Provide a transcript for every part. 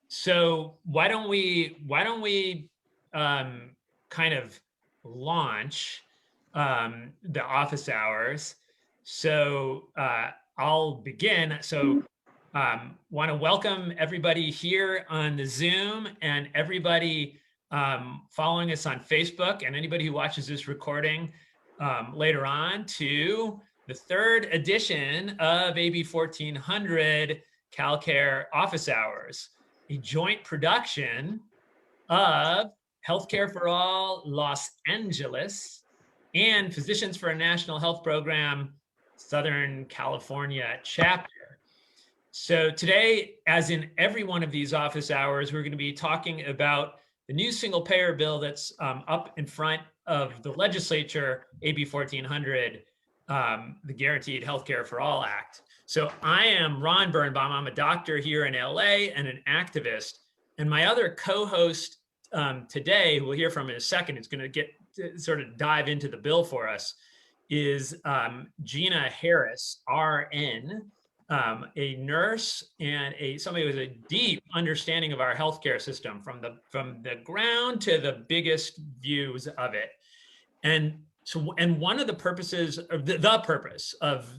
So why don't we kind of launch the office hours? So I'll begin. So want to welcome everybody here on the Zoom and everybody following us on Facebook and anybody who watches this recording later on to the third edition of AB 1400 CalCare Office Hours, a joint production of Healthcare for All Los Angeles and Physicians for a National Health Program Southern California chapter. So today, as in every one of these office hours, we're going to be talking about the new single-payer bill that's up in front of the legislature, AB 1400, the Guaranteed Healthcare for All Act. So I am Ron Birnbaum. I'm a doctor here in LA and an activist. And my other co-host today, who we'll hear from in a second, is going to get sort of dive into the bill for us, is Jeanna Harris, RN, a nurse and somebody with a deep understanding of our healthcare system from the ground to the biggest views of it. And so, and one of the purposes of the purpose of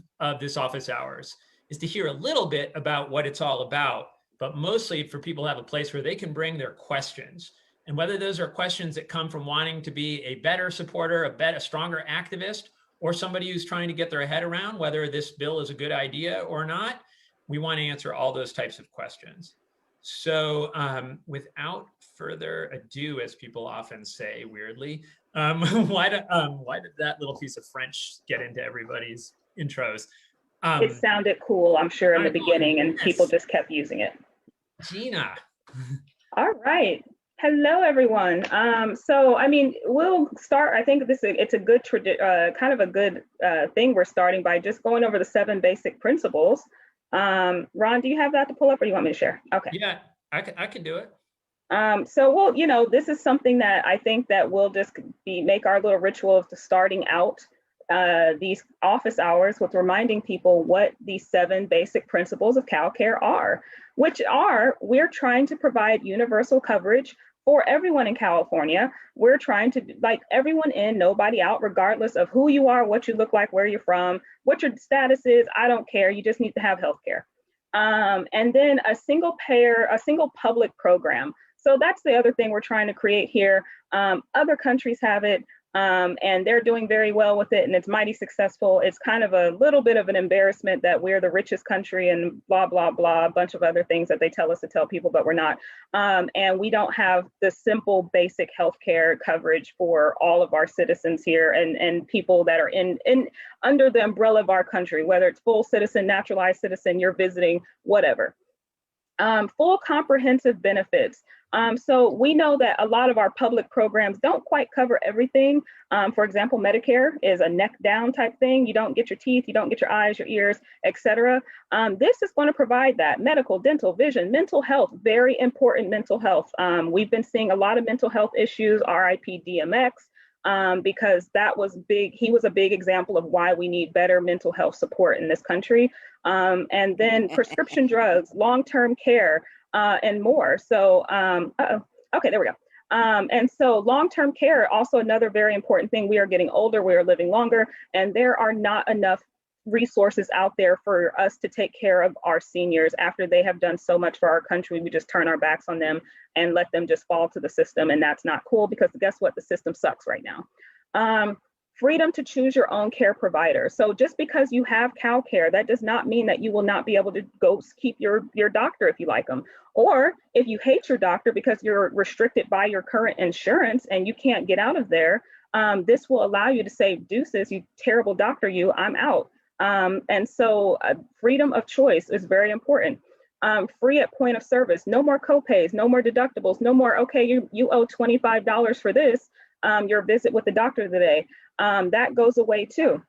this office hours is to hear a little bit about what it's all about, but mostly for people to have a place where they can bring their questions. And whether those are questions that come from wanting to be a better supporter, a stronger activist, or somebody who's trying to get their head around whether this bill is a good idea or not, we want to answer all those types of questions. So without further ado, as people often say weirdly, why did that little piece of French get into everybody's intros? It sounded cool, I'm sure, in the beginning, and people just kept using it. Jeanna. All right. Hello, everyone. So, I mean, we'll start. I think it's a good kind of a good thing. We're starting by just going over the 7 basic principles. Ron, do you have that to pull up, or do you want me to share? Okay. Yeah, I can do it. So, well, this is something that I think that we'll just make our little ritual of starting out these office hours with reminding people what these 7 basic principles of CalCare are, which are, we're trying to provide universal coverage for everyone in California. We're trying to, like, everyone in, nobody out, regardless of who you are, what you look like, where you're from, what your status is, I don't care, you just need to have healthcare. And then a single public program. So that's the other thing we're trying to create here. Other countries have it, and they're doing very well with it, and it's mighty successful. It's kind of a little bit of an embarrassment that we're the richest country and blah, blah, blah, a bunch of other things that they tell us to tell people, but we're not. And we don't have the simple basic healthcare coverage for all of our citizens here and people that are in under the umbrella of our country, whether it's full citizen, naturalized citizen, you're visiting, whatever. Full comprehensive benefits. So we know that a lot of our public programs don't quite cover everything. For example, Medicare is a neck down type thing. You don't get your teeth, you don't get your eyes, your ears, etc. This is going to provide that. Medical, dental, vision, mental health, very important mental health. We've been seeing a lot of mental health issues, RIP DMX, because that was big. He was a big example of why we need better mental health support in this country. And then prescription drugs, long-term care, and more. So, okay, there we go. And so long-term care, also another very important thing. We are getting older, we are living longer, and there are not enough resources out there for us to take care of our seniors after they have done so much for our country. We just turn our backs on them and let them just fall to the system. And that's not cool, because guess what? The system sucks right now. Freedom to choose your own care provider. So just because you have CalCare, that does not mean that you will not be able to go keep your doctor if you like them. Or if you hate your doctor because you're restricted by your current insurance and you can't get out of there, this will allow you to say, deuces, you terrible doctor, I'm out. And so freedom of choice is very important. Free at point of service, no more copays, no more deductibles, no more, okay, you owe $25 for this, your visit with the doctor today. That goes away too.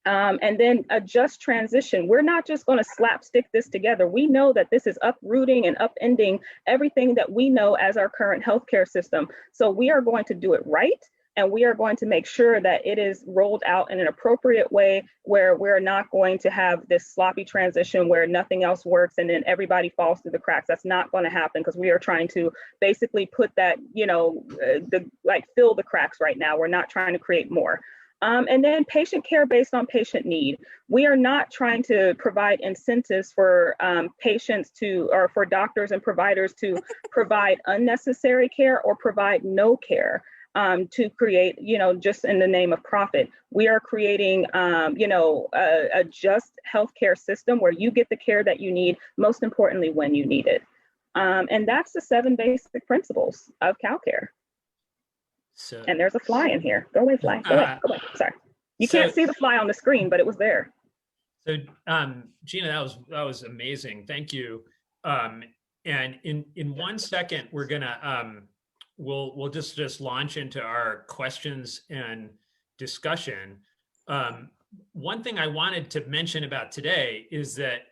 And then a just transition. We're not just going to slapstick this together. We know that this is uprooting and upending everything that we know as our current healthcare system. So we are going to do it right. And we are going to make sure that it is rolled out in an appropriate way where we're not going to have this sloppy transition where nothing else works and then everybody falls through the cracks. That's not going to happen because we are trying to basically put that, fill the cracks right now. We're not trying to create more. And then patient care based on patient need. We are not trying to provide incentives for patients or for doctors and providers to provide unnecessary care or provide no care. To create, just in the name of profit. We are creating, a just healthcare system where you get the care that you need, most importantly, when you need it. And that's the 7 basic principles of CalCare. So, and there's a fly in here. Go away, fly. Go away. Sorry. You can't see the fly on the screen, but it was there. So, Jeanna, that was amazing. Thank you. And in 1 second, we're gonna we'll just launch into our questions and discussion. One thing I wanted to mention about today is that,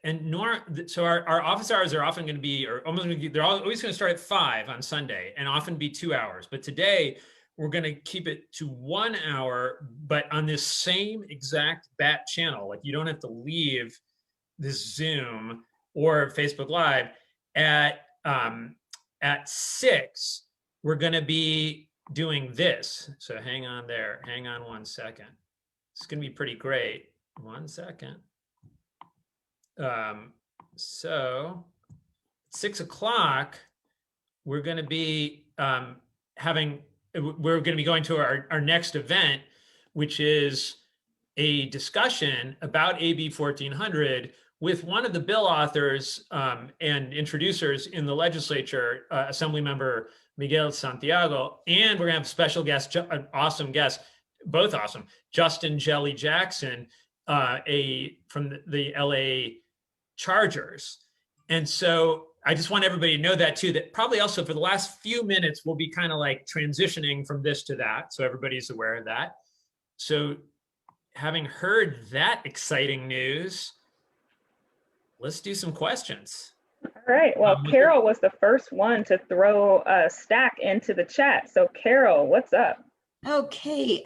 so our office hours are often going to be, or almost going to be, they're always going to start at 5 on Sunday and often be 2 hours. But today we're going to keep it to 1 hour, but on this same exact bat channel. Like you don't have to leave this Zoom or Facebook Live at 6. We're going to be doing this. So hang on there. Hang on 1 second. It's going to be pretty great. 1 second. So 6 o'clock, we're going to be we're going to be going to our next event, which is a discussion about AB 1400 with one of the bill authors and introducers in the legislature, Assemblymember Miguel Santiago, and we're gonna have a special guest, an awesome guest, both awesome, Justin Jelly Jackson, from the LA Chargers. And so I just want everybody to know that too, that probably also for the last few minutes, we'll be kind of like transitioning from this to that. So everybody's aware of that. So having heard that exciting news, let's do some questions. All right. Well, Carol was the first one to throw a stack into the chat. So Carol, what's up? Okay.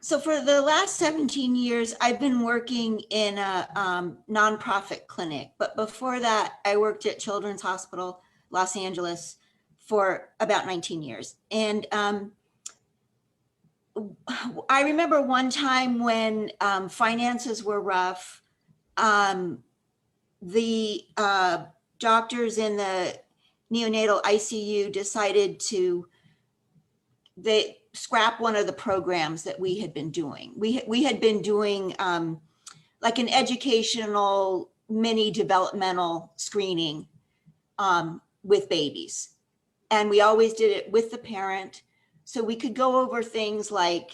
So for the last 17 years, I've been working in a nonprofit clinic. But before that, I worked at Children's Hospital, Los Angeles for about 19 years. And I remember one time when finances were rough, the doctors in the neonatal ICU decided to scrap one of the programs that we had been doing. We had been doing like an educational mini developmental screening with babies. And we always did it with the parent. So we could go over things like,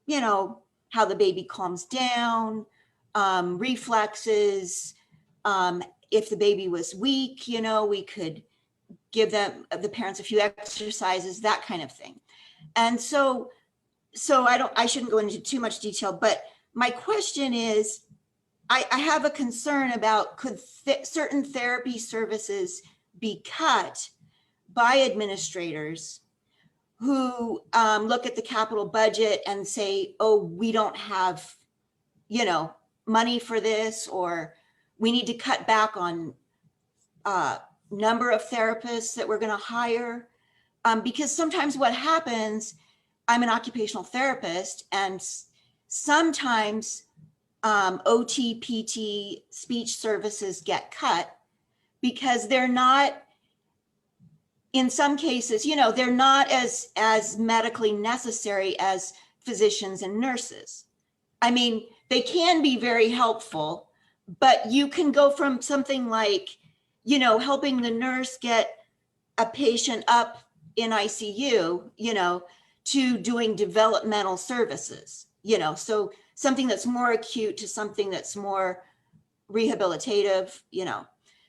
how the baby calms down, reflexes, if the baby was weak, we could give the parents a few exercises, that kind of thing. And so I shouldn't go into too much detail, but my question is, I have a concern about could certain therapy services be cut by administrators who look at the capital budget and say, oh, we don't have, money for this, or we need to cut back on number of therapists that we're going to hire. Because sometimes what happens, I'm an occupational therapist, and sometimes OT, PT, speech services get cut because they're not, in some cases, they're not as medically necessary as physicians and nurses. I mean, they can be very helpful, but you can go from something like, helping the nurse get a patient up in ICU, to doing developmental services, so something that's more acute to something that's more rehabilitative,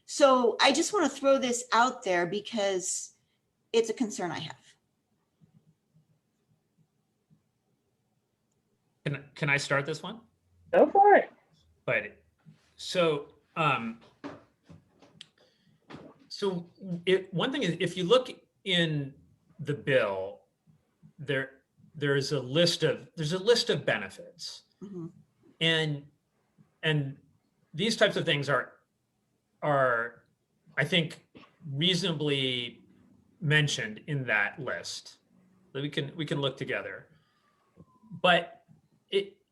So I just want to throw this out there because it's a concern I have. Can I start this one? Go for it. But so one thing is, if you look in the bill, there's a list of benefits, Mhm. and these types of things are I think reasonably mentioned in that list that we can look together. But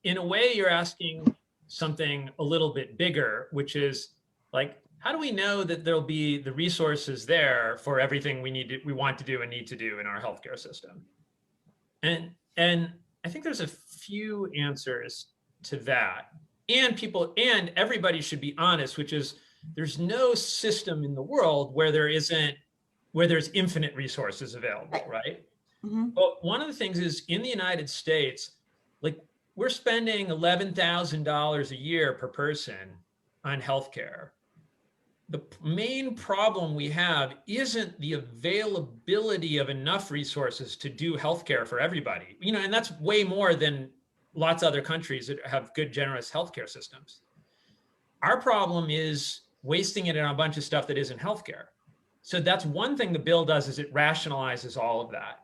in a way, you're asking something a little bit bigger, which is like, how do we know that there'll be the resources there for everything we want to do and need to do in our healthcare system? And I think there's a few answers to that. And everybody should be honest, which is there's no system in the world where there's infinite resources available, right? Mhm. But one of the things is in the United States, like we're spending $11,000 a year per person on healthcare. The main problem we have isn't the availability of enough resources to do healthcare for everybody, and that's way more than lots of other countries that have good, generous healthcare systems. Our problem is wasting it on a bunch of stuff that isn't healthcare. So that's one thing the bill does, is it rationalizes all of that.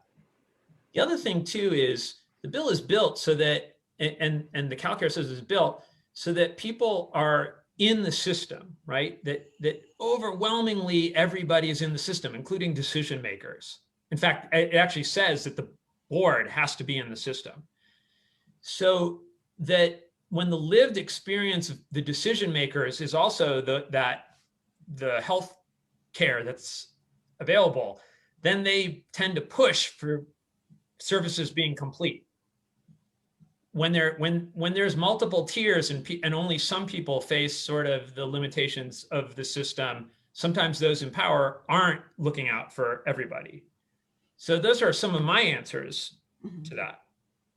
The other thing too is the bill is built so that, and the CalCare says it's built so that people are in the system, right? That overwhelmingly everybody is in the system, including decision makers. In fact, it actually says that the board has to be in the system. So that when the lived experience of the decision makers is also the health care that's available, then they tend to push for services being complete. When there's multiple tiers and only some people face sort of the limitations of the system, sometimes those in power aren't looking out for everybody. So those are some of my answers to that.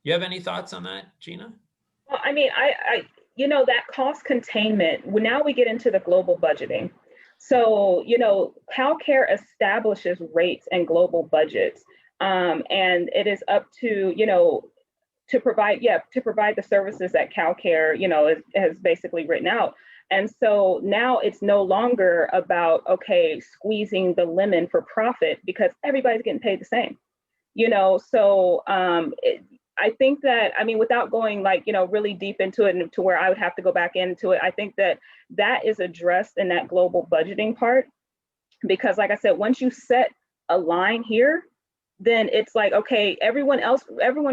You have any thoughts on that, Jeanna? Well, I mean, I that cost containment, now we get into the global budgeting. So, CalCare establishes rates and global budgets. And it is up to, to provide the services that CalCare, has basically written out. And so now it's no longer about, okay, squeezing the lemon for profit because everybody's getting paid the same, so I think that, I mean, without going really deep into it and to where I would have to go back into it, I think that is addressed in that global budgeting part, because like I said, once you set a line here, then it's like, okay, everyone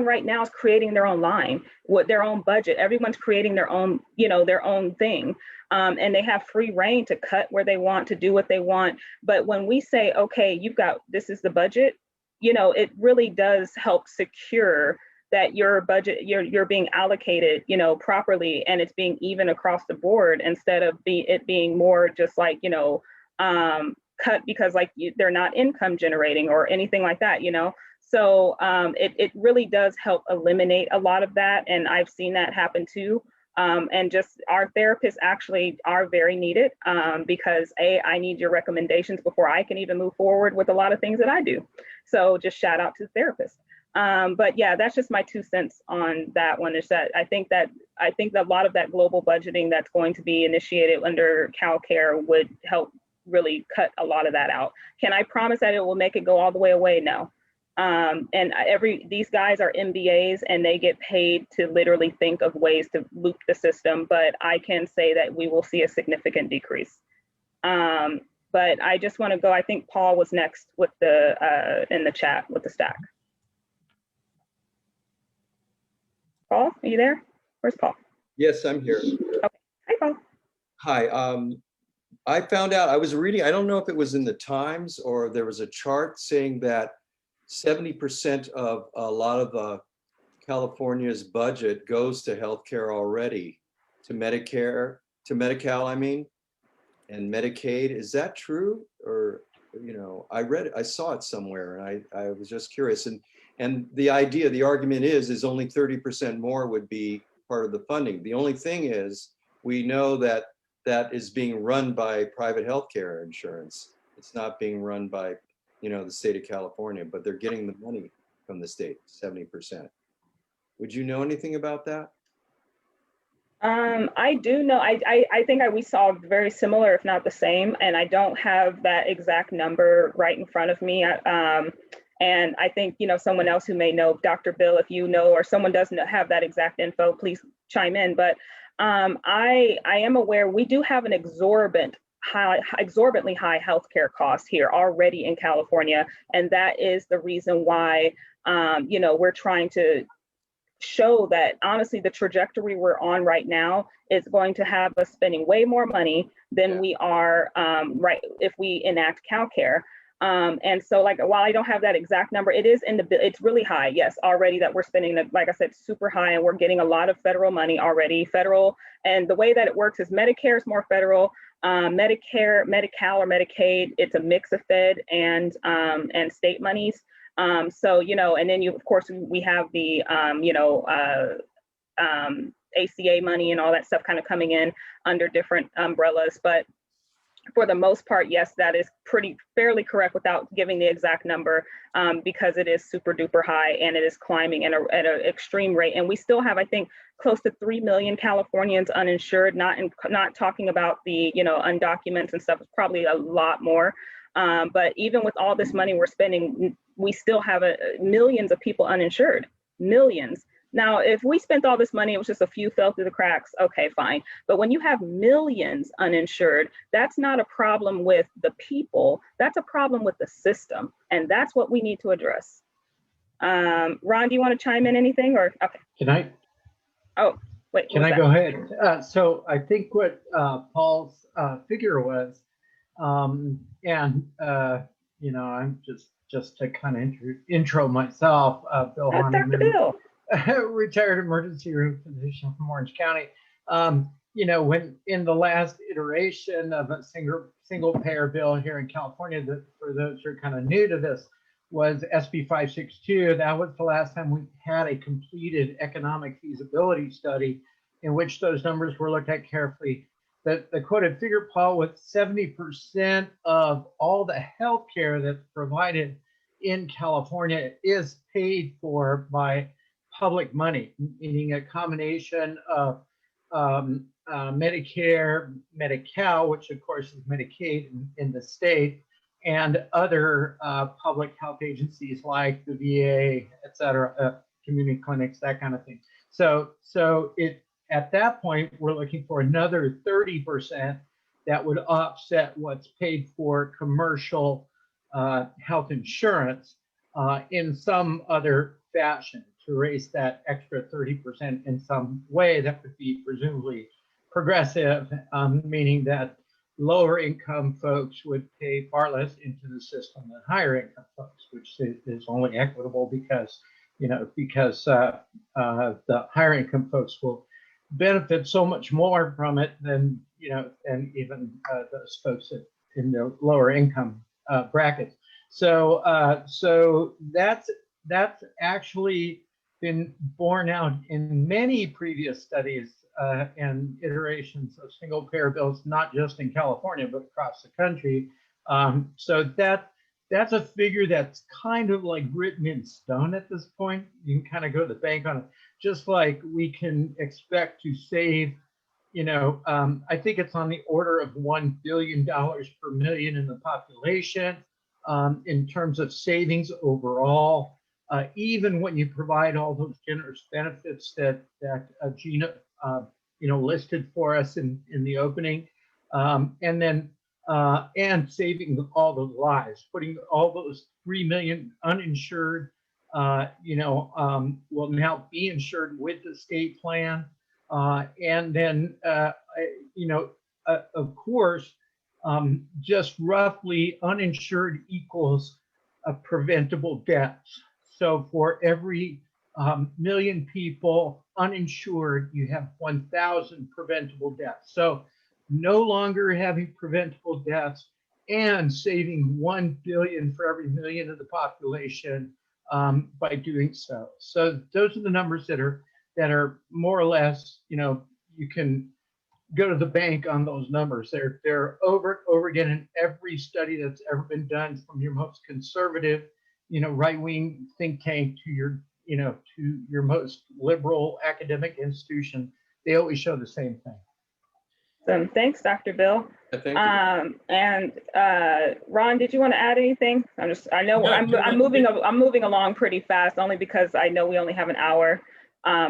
right now is creating their own line with their own budget. Everyone's creating their own, their own thing. And they have free reign to cut where they want, to do what they want. But when we say, okay, this is the budget, it really does help secure that your budget, you're being allocated, properly, and it's being even across the board instead of it being more just like, cut because they're not income generating or anything like that, So it really does help eliminate a lot of that. And I've seen that happen too. And just our therapists actually are very needed because I need your recommendations before I can even move forward with a lot of things that I do. So just shout out to the therapist. But yeah, that's just my 2 cents on that one, is that I think that a lot of that global budgeting that's going to be initiated under CalCare would help really cut a lot of that out. Can I promise that it will make it go all the way away? No. And these guys are MBAs and they get paid to literally think of ways to loop the system, but I can say that we will see a significant decrease. But I just want to go, I think Paul was next with in the chat with the stack. Paul, are you there? Where's Paul? Yes, I'm here. Okay. Hi, Paul. Hi. I found out, I was reading, I don't know if it was in the Times or there was a chart saying that 70% of a lot of California's budget goes to healthcare already, to Medicare, to Medi-Cal, I mean, and Medicaid. Is that true? Or, I saw it somewhere and I was just curious. And the argument is only 30% more would be part of the funding. The only thing is, we know that is being run by private healthcare insurance. It's not being run by, the state of California, but they're getting the money from the state, 70%. Would you know anything about that? I do know, I think we saw very similar, if not the same, and I don't have that exact number right in front of me. And I think, you know, someone else who may know, Dr. Bill, if you know, or someone doesn't have that exact info, please chime in. But I am aware we do have an exorbitantly high healthcare cost here already in California. And that is the reason why, you know, we're trying to show that honestly, the trajectory we're on right now is going to have us spending way more money than we are right if we enact CalCare. And so, like, while I don't have that exact number, it is it's really high. Yes, already that we're spending, like I said, super high, and we're getting a lot of federal money already. Federal, and the way that it works is Medicare is more federal. Medicare, Medi-Cal, or Medicaid, it's a mix of Fed and state monies. So, you know, and then of course, we have the, you know, ACA money and all that stuff kind of coming in under different umbrellas. But for the most part, yes, that is fairly correct without giving the exact number, because it is super duper high and it is climbing at an extreme rate. And we still have, I think, close to 3 million Californians uninsured, not talking about the, you know, undocumented and stuff. It's probably a lot more. But even with all this money we're spending, we still have millions of people uninsured, millions. Now, if we spent all this money, it was just a few fell through the cracks, okay, fine. But when you have millions uninsured, that's not a problem with the people, that's a problem with the system. And that's what we need to address. Ron, do you want to chime in anything, or, okay. Can I? Oh, wait. Can I go ahead? So I think what Paul's figure was, you know, I'm just to kind of intro myself, Bill Dr. Bill. Retired emergency room physician from Orange County. You know, when in the last iteration of a single payer bill here in California, that for those who are kind of new to this, was SB 562. That was the last time we had a completed economic feasibility study in which those numbers were looked at carefully. The quoted figure, Paul, was 70% of all the health care that's provided in California is paid for by public money, meaning a combination of Medicare, Medi-Cal, which of course is Medicaid in the state, and other public health agencies like the VA, et cetera, community clinics, that kind of thing. So at that point, we're looking for another 30% that would offset what's paid for commercial health insurance in some other fashion, to raise that extra 30% in some way that would be presumably progressive, meaning that lower income folks would pay far less into the system than higher income folks, which is only equitable because, you know, the higher income folks will benefit so much more from it than, you know, and even those folks in the lower income brackets. So that's actually been borne out in many previous studies and iterations of single payer bills, not just in California, but across the country. So that's a figure that's kind of like written in stone at this point. You can kind of go to the bank on it, just like we can expect to save, you know, I think it's on the order of $1 billion per million in the population in terms of savings overall. Even when you provide all those generous benefits that Jeanna, you know, listed for us in the opening, and then and saving all those lives, putting all those 3 million uninsured, you know, will now be insured with the state plan, and then you know, of course, just roughly uninsured equals preventable deaths. So for every million people uninsured, you have 1,000 preventable deaths. So no longer having preventable deaths and saving 1 billion for every million of the population by doing so. So those are the numbers that are more or less, you know, you can go to the bank on those numbers. They're over again in every study that's ever been done, from your most conservative, you know, right-wing think tank to your, you know, to your most liberal academic institution. They always show the same thing. Thanks, Dr. Bill. Thank you. And Ron, did you want to add anything? I know I'm moving along pretty fast, only because I know we only have an hour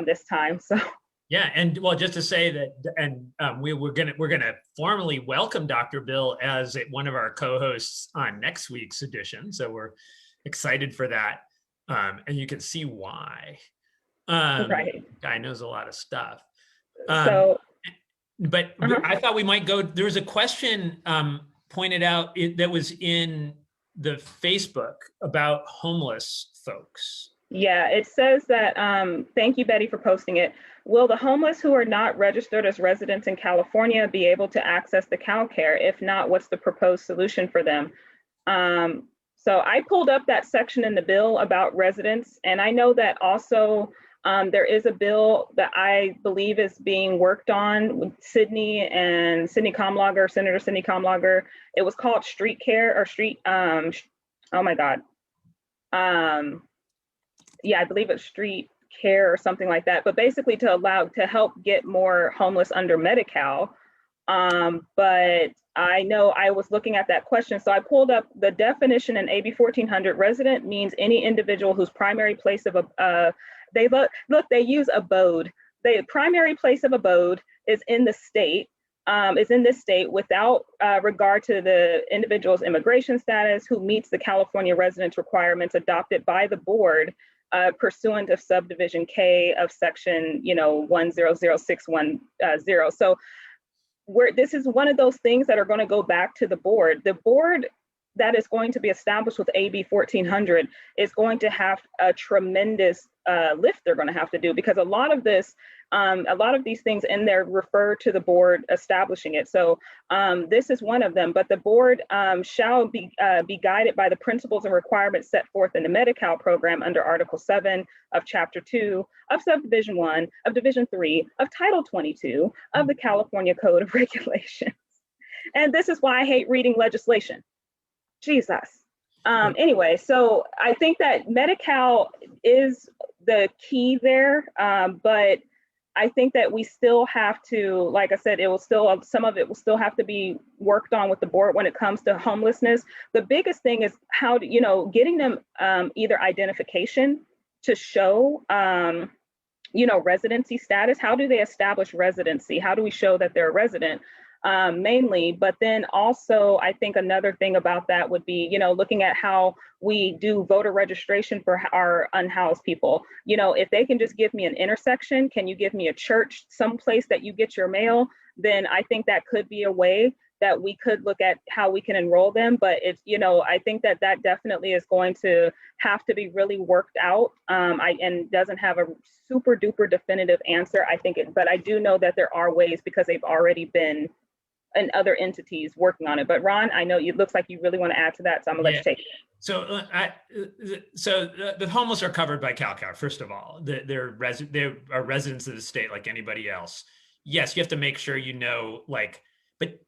this time. So yeah, and well, just to say that, and we're gonna formally welcome Dr. Bill as one of our co-hosts on next week's edition. So we're excited for that, and you can see why. Right. Guy knows a lot of stuff. But I thought we might go, there was a question pointed out that was in the Facebook about homeless folks. Yeah, it says that, thank you, Betty, for posting it. Will the homeless who are not registered as residents in California be able to access the CalCare? If not, what's the proposed solution for them? So I pulled up that section in the bill about residents, and I know that also there is a bill that I believe is being worked on with Senator Sidney Comlager. It was called Street Care or Street, oh my God. Yeah, I believe it's Street Care or something like that, but basically to help get more homeless under Medi-Cal. But I know I was looking at that question. So I pulled up the definition in AB 1400. Resident means any individual whose primary place of they use abode. The primary place of abode is in the state, is in this state without regard to the individual's immigration status, who meets the California residence requirements adopted by the board pursuant of subdivision K of section 100610. So this is one of those things that are going to go back to the board. The board that is going to be established with AB 1400 is going to have a tremendous lift they're going to have to do, because a lot of these things in there refer to the board establishing it. So this is one of them, but the board shall be guided by the principles and requirements set forth in the Medi-Cal program under Article 7 of Chapter 2 of Subdivision 1 of Division 3 of Title 22 of the California Code of Regulations. And this is why I hate reading legislation. Jesus. Anyway, so I think that Medi-Cal is the key there, but I think that we still have to, like I said, some of it will still have to be worked on with the board when it comes to homelessness. The biggest thing is how to, getting them either identification to show, residency status. How do they establish residency? How do we show that they're a resident? Mainly, but then also I think another thing about that would be, looking at how we do voter registration for our unhoused people. If they can just give me an intersection, can you give me a church, someplace that you get your mail, then I think that could be a way that we could look at how we can enroll them. But it's, I think that definitely is going to have to be really worked out, and doesn't have a super duper definitive answer. But I do know that there are ways, because they've already been and other entities working on it. But Ron, I know it looks like you really want to add to that, so I'm gonna let you take it. So, the homeless are covered by CalCare. First of all, they're residents of the state like anybody else. Yes, you have to make sure but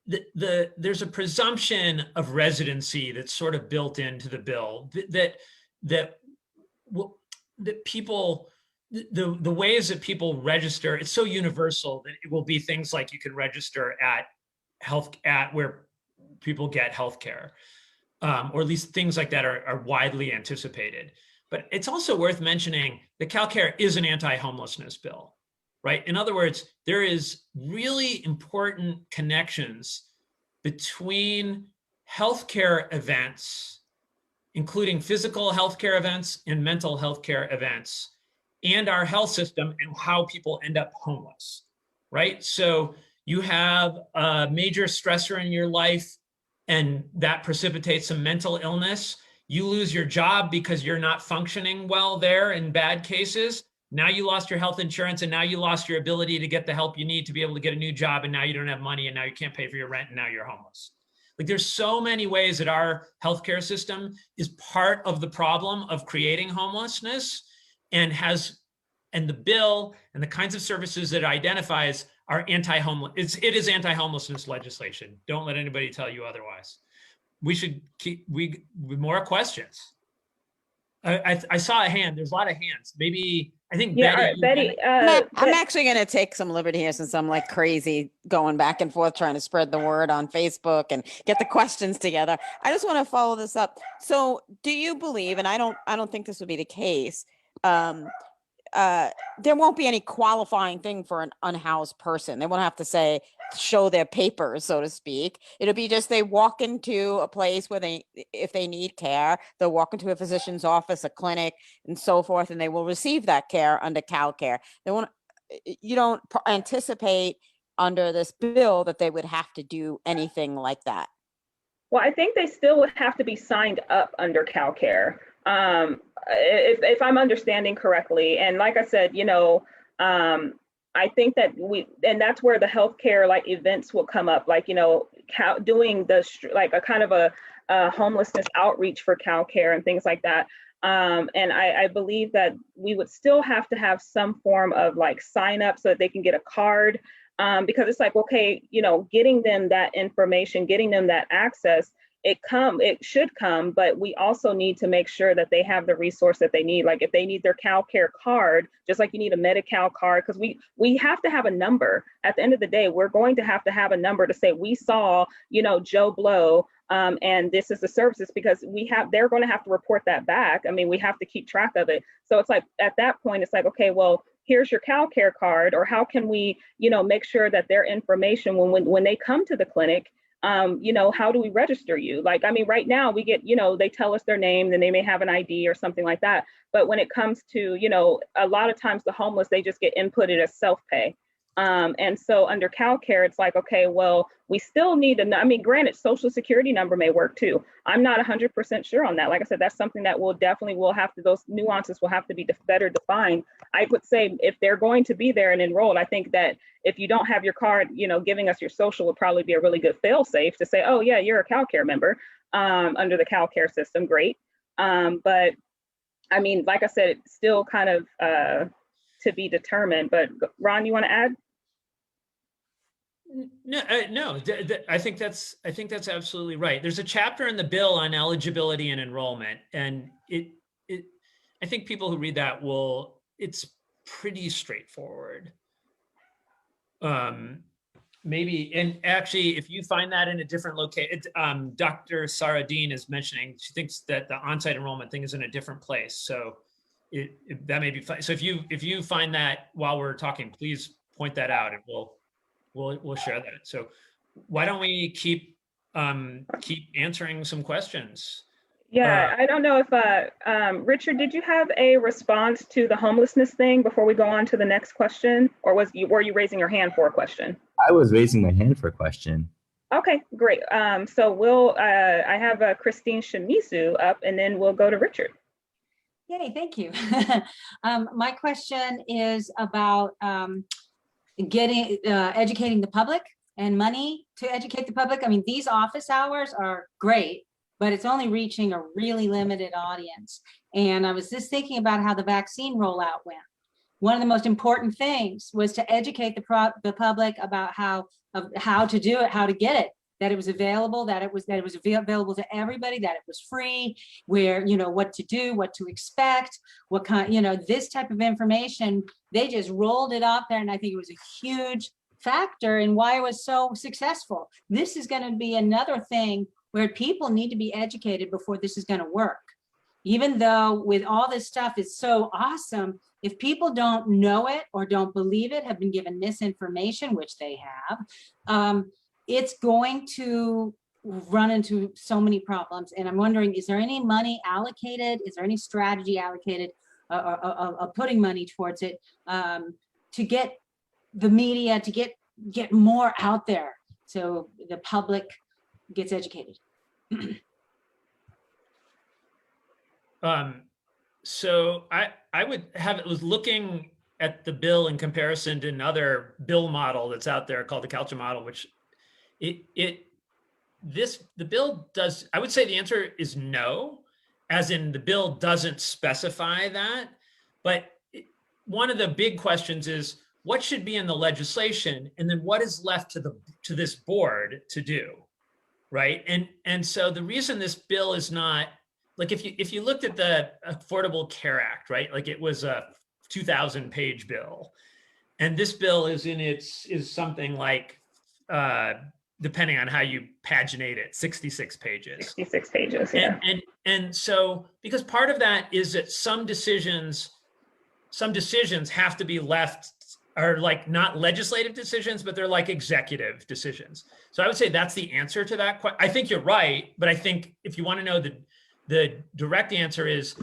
there's a presumption of residency that's sort of built into the bill that people. The ways that people register, it's so universal that it will be things like you can register at where people get healthcare, or at least things like that are widely anticipated. But it's also worth mentioning that CalCare is an anti-homelessness bill, right? In other words, there is really important connections between healthcare events, including physical healthcare events and mental healthcare events, and our health system and how people end up homeless, right? So you have a major stressor in your life and that precipitates some mental illness. You lose your job because you're not functioning well there in bad cases. Now you lost your health insurance, and now you lost your ability to get the help you need to be able to get a new job, and now you don't have money, and now you can't pay for your rent, and now you're homeless. Like, there's so many ways that our healthcare system is part of the problem of creating homelessness, and the bill and the kinds of services that it identifies are anti-homeless. It is anti-homelessness legislation. Don't let anybody tell you otherwise. We should with more questions. I saw a hand. There's a lot of hands. Maybe I think Yeah, Betty, Betty, I'm actually going to take some liberty here since I'm like crazy going back and forth trying to spread the word on Facebook and get the questions together. I just want to follow this up. So do you believe, and I don't think this would be the case, there won't be any qualifying thing for an unhoused person. They won't have to show their papers, so to speak. It'll be just they walk into a place where if they need care, they'll walk into a physician's office, a clinic, and so forth, and they will receive that care under CalCare. You don't anticipate under this bill that they would have to do anything like that. Well, I think they still would have to be signed up under CalCare. If I'm understanding correctly. And like I said, I think that and that's where the healthcare like events will come up, like, doing like a kind of a homelessness outreach for CalCare and things like that. And I believe that we would still have to have some form of like sign up so that they can get a card, because it's like, okay, getting them that information, getting them that access, it should come, but we also need to make sure that they have the resource that they need. Like if they need their CalCare card, just like you need a Medi-Cal card, because we have to have a number. At the end of the day, we're going to have a number to say we saw, Joe Blow, and this is the services, because they're going to have to report that back. I mean, we have to keep track of it. So it's like at that point, it's like, okay, well, here's your CalCare card, or how can we, make sure that their information when they come to the clinic, how do we register you? Like, I mean, right now we get, they tell us their name, then they may have an ID or something like that. But when it comes to, a lot of times the homeless, they just get inputted as self-pay. And so under CalCare, it's like, okay, well, we still need granted, social security number may work too. I'm not 100% sure on that. Like I said, that's something that those nuances will have to be better defined. I would say if they're going to be there and enrolled, I think that if you don't have your card, giving us your social would probably be a really good fail-safe to say, oh yeah, you're a CalCare member under the CalCare system, great. But I mean, like I said, it's still kind of to be determined. But Ron, you want to add? No, I think that's absolutely right. There's a chapter in the bill on eligibility and enrollment, and I think people who read that it's pretty straightforward. Maybe, and actually, if you find that in a different location, Dr. Sarah Dean is mentioning, she thinks that the on-site enrollment thing is in a different place. So that may be fine. So if you find that while we're talking, please point that out, and we'll share that. So why don't we keep answering some questions? Yeah, I don't know if Richard, did you have a response to the homelessness thing before we go on to the next question, or were you raising your hand for a question? I was raising my hand for a question. Okay, great. So I have Christine Shimizu up, and then we'll go to Richard. Yay, thank you. My question is about educating the public and money to educate the public. I mean, these office hours are great, but it's only reaching a really limited audience. And I was just thinking about how the vaccine rollout went. One of the most important things was to educate the public about how to do it, how to get it, that it was available, that it was available to everybody, that it was free, where, what to do, what to expect, what kind, this type of information. They just rolled it out there, and I think it was a huge factor in why it was so successful. This is going to be another thing where people need to be educated before this is going to work. Even though with all this stuff is so awesome, if people don't know it or don't believe it, have been given misinformation, which they have, it's going to run into so many problems. And I'm wondering, is there any money allocated? Is there any strategy allocated of putting money towards it to get the media, to get more out there so the public gets educated? So I would have it was looking at the bill in comparison to another bill model that's out there called the CalCare model, which the bill does. I would say the answer is no, as in the bill doesn't specify that. But one of the big questions is what should be in the legislation, and then what is left to this board to do, right? And so the reason this bill is not, like, if you looked at the Affordable Care Act, right? Like it was 2,000-page bill. And this bill is something like, depending on how you paginate it, 66 pages. 66 pages, yeah. And so, because part of that is that some decisions have to be left, are like not legislative decisions, but they're like executive decisions. So I would say that's the answer to that. I think you're right, but I think if you want to know the direct answer is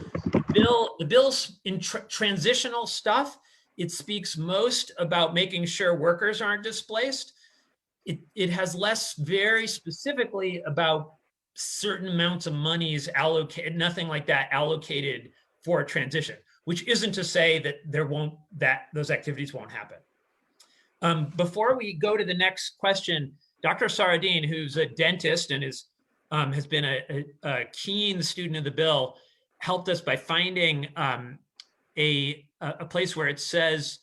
the bill's in transitional stuff. It speaks most about making sure workers aren't displaced. It has less very specifically about certain amounts of monies allocated, nothing like that allocated for a transition, which isn't to say that those activities won't happen. Before we go to the next question, Dr. Saradin, who's a dentist and has been a keen student of the bill, helped us by finding a place where it says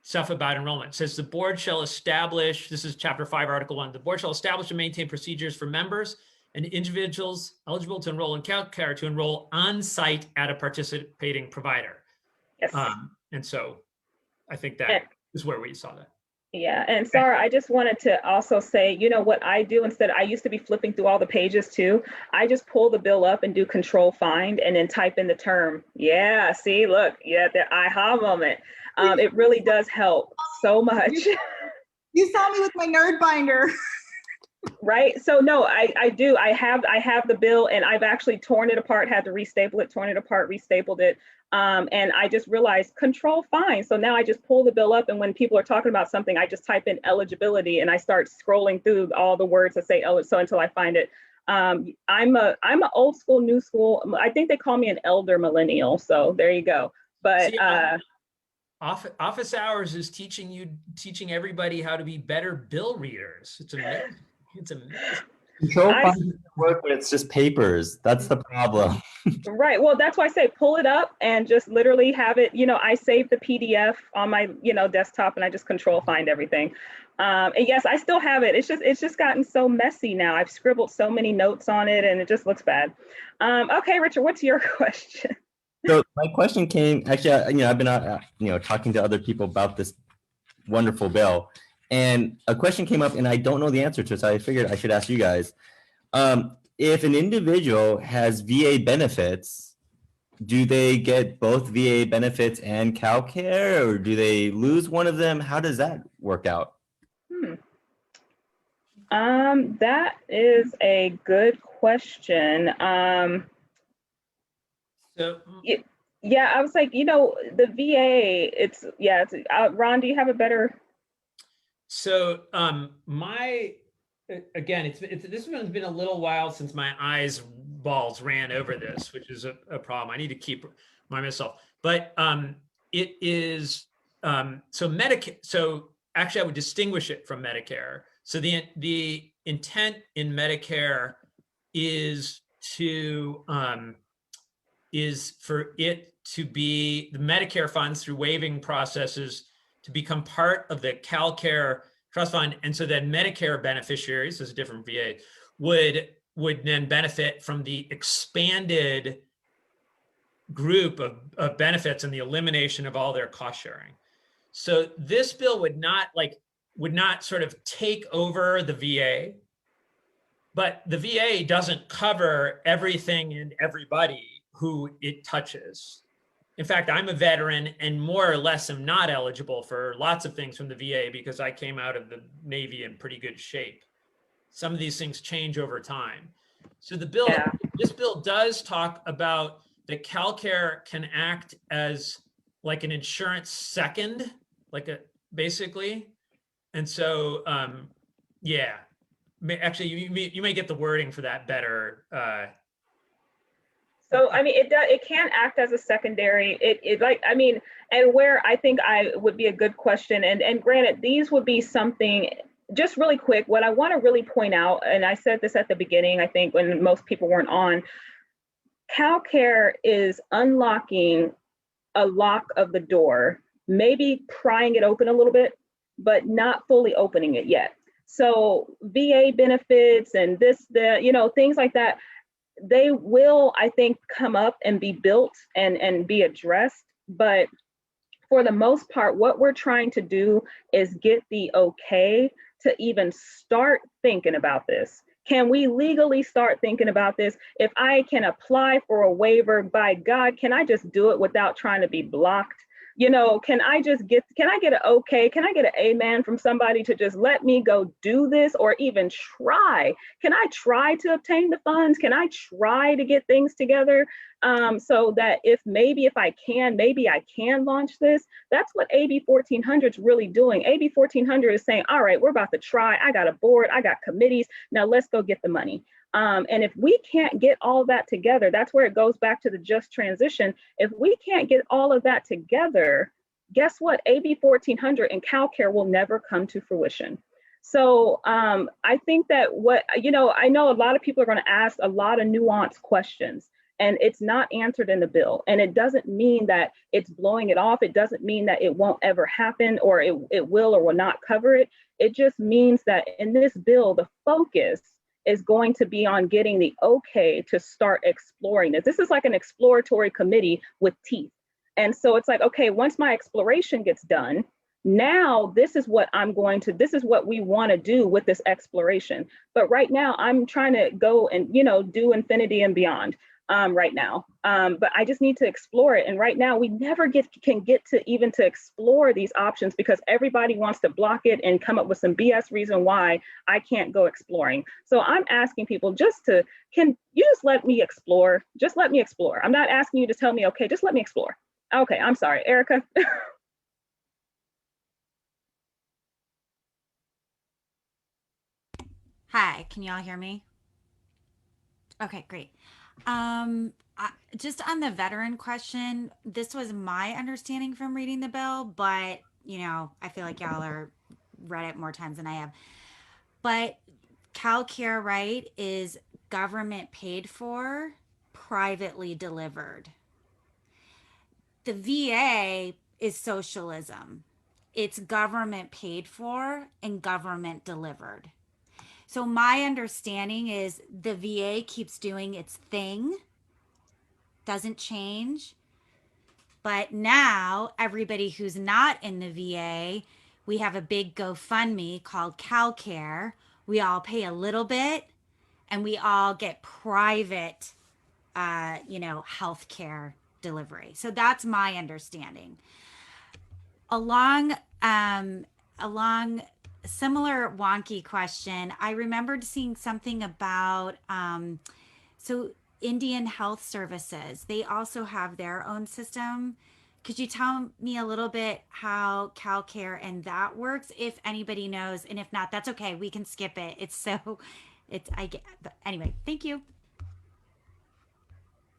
stuff about enrollment. It says the board shall establish, this is chapter 5, article 1, the board shall establish and maintain procedures for members and individuals eligible to enroll in CalCare to enroll on site at a participating provider. Yes. And so I think that is where we saw that. Yeah, and Sarah, I just wanted to also say, you know what I do instead, I used to be flipping through all the pages too. I just pull the bill up and do control find and then type in the term. Yeah, see, look, yeah, the aha moment. It really does help so much. You saw me with my nerd binder. Right. So no, I do. I have the bill and I've actually torn it apart, had to restaple it, torn it apart, restapled it. And I just realized control find. So now I just pull the bill up and when people are talking about something, I just type in eligibility and I start scrolling through all the words that say so until I find it. I'm a old school, new school. I think they call me an elder millennial. So there you go. But office hours is teaching everybody how to be better bill readers. It's amazing. It's amazing. Control find doesn't work when it's just papers. That's the problem. Right. Well, that's why I say pull it up and just literally have it. You know, I save the PDF on my desktop and I just control find everything. And yes, I still have it. It's just gotten so messy now. I've scribbled so many notes on it and it just looks bad. Okay, Richard, what's your question? So my question came, actually, I've been, talking to other people about this wonderful bill, and a question came up and I don't know the answer to it, so I figured I should ask you guys. If an individual has VA benefits, do they get both VA benefits and CalCare, or do they lose one of them? How does that work out? That is a good question. Yeah, I was like, the VA, Ron, do you have a better? So again, this one's been a little while since my eyes balls ran over this, which is a problem. I need to keep remind myself, but it is, so Medicare, so actually I would distinguish it from Medicare. So the intent in Medicare is for it to be the Medicare funds through waiving processes to become part of the CalCare trust fund. And so then Medicare beneficiaries, this is a different VA, would then benefit from the expanded group of benefits and the elimination of all their cost sharing. So this bill would not sort of take over the VA, but the VA doesn't cover everything and everybody who it touches. In fact, I'm a veteran and more or less am not eligible for lots of things from the VA because I came out of the Navy in pretty good shape. Some of these things change over time. So this bill does talk about that CalCare can act as like an insurance second, basically. And so, actually you may get the wording for that better. So, I mean, it can act as a secondary, and where I think would be a good question, and granted, these would be something, just really quick, what I want to really point out, and I said this at the beginning, I think when most people weren't on, CalCare is unlocking a lock of the door, maybe prying it open a little bit, but not fully opening it yet. So VA benefits and things like that, they will, I think, come up and be built and be addressed, But for the most part, what we're trying to do is get the okay to even start thinking about this. Can we legally start thinking about this? If I can apply for a waiver, by God, can I just do it without trying to be blocked? You know, can I get an okay? Can I get an amen from somebody to just let me go do this, or even try? Can I try to obtain the funds? Can I try to get things together so that maybe I can launch this? That's what AB 1400 is really doing. AB 1400 is saying, all right, we're about to try. I got a board, I got committees. Now let's go get the money. And if we can't get all that together, that's where it goes back to the just transition. If we can't get all of that together, guess what? AB 1400 and CalCare will never come to fruition. So I think that I know a lot of people are going to ask a lot of nuanced questions, and it's not answered in the bill. And it doesn't mean that it's blowing it off. It doesn't mean that it won't ever happen, or it will or will not cover it. It just means that in this bill, the focus is going to be on getting the okay to start exploring this. This is like an exploratory committee with teeth. And so it's like, okay, once my exploration gets done, now this is what we want to do with this exploration. But right now I'm trying to go and, do infinity and beyond right now. But I just need to explore it. And right now we never can get to explore these options, because everybody wants to block it and come up with some BS reason why I can't go exploring. So I'm asking people can you just let me explore? Just let me explore. I'm not asking you to tell me, okay, just let me explore. Okay, I'm sorry, Erica. Hi, can y'all hear me? Okay, great. Just on the veteran question, this was my understanding from reading the bill, but I feel like y'all are read it more times than I have. But CalCare, right, is government paid for, privately delivered. The VA is socialism. It's government paid for and government delivered. So my understanding is the VA keeps doing its thing, doesn't change. But now everybody who's not in the VA, we have a big GoFundMe called CalCare. We all pay a little bit and we all get private, healthcare delivery. So that's my understanding. Along similar wonky question, I remembered seeing something about so Indian Health Services, they also have their own system. Could you tell me a little bit how CalCare and that works, if anybody knows? And if not, that's okay, we can skip it. But anyway, thank you.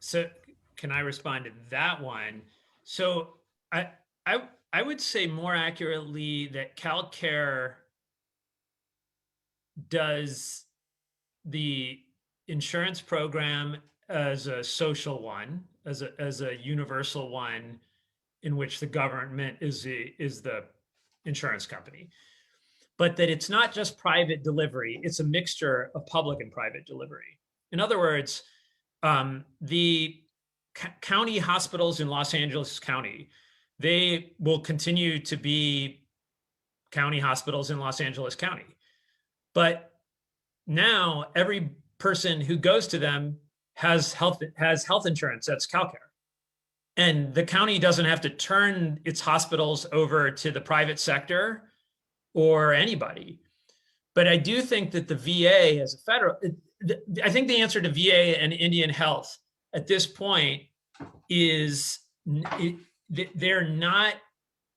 So can I respond to that one? So I would say more accurately that CalCare does the insurance program as a social one, as a universal one, in which the government is the insurance company, but that it's not just private delivery; it's a mixture of public and private delivery. In other words, the county hospitals in Los Angeles County, they will continue to be county hospitals in Los Angeles County. But now every person who goes to them has health insurance. That's CalCare. And the county doesn't have to turn its hospitals over to the private sector or anybody. But I do think that the VA as a federal, I think the answer to VA and Indian Health at this point is they're not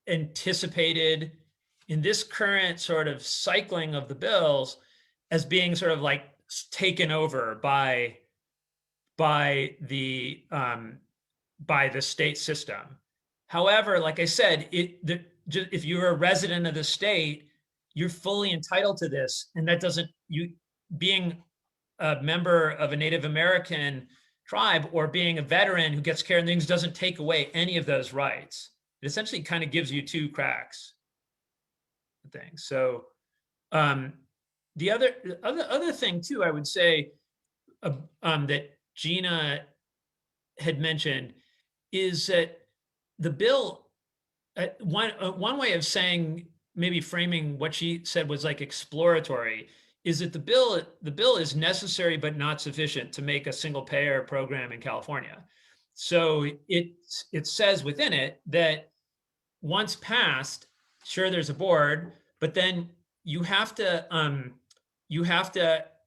anticipated in this current sort of cycling of the bills as being sort of like taken over by the state system. However, like I said, if you're a resident of the state, you're fully entitled to this, and that doesn't, being a member of a Native American tribe or being a veteran who gets care and things doesn't take away any of those rights. It essentially kind of gives you two cracks. Thing. So the other thing too, I would say that Jeanna had mentioned is that the bill, one way of saying, maybe framing what she said was like exploratory, is that the bill is necessary but not sufficient to make a single payer program in California. So it says within it that once passed, sure, there's a board, but then you have to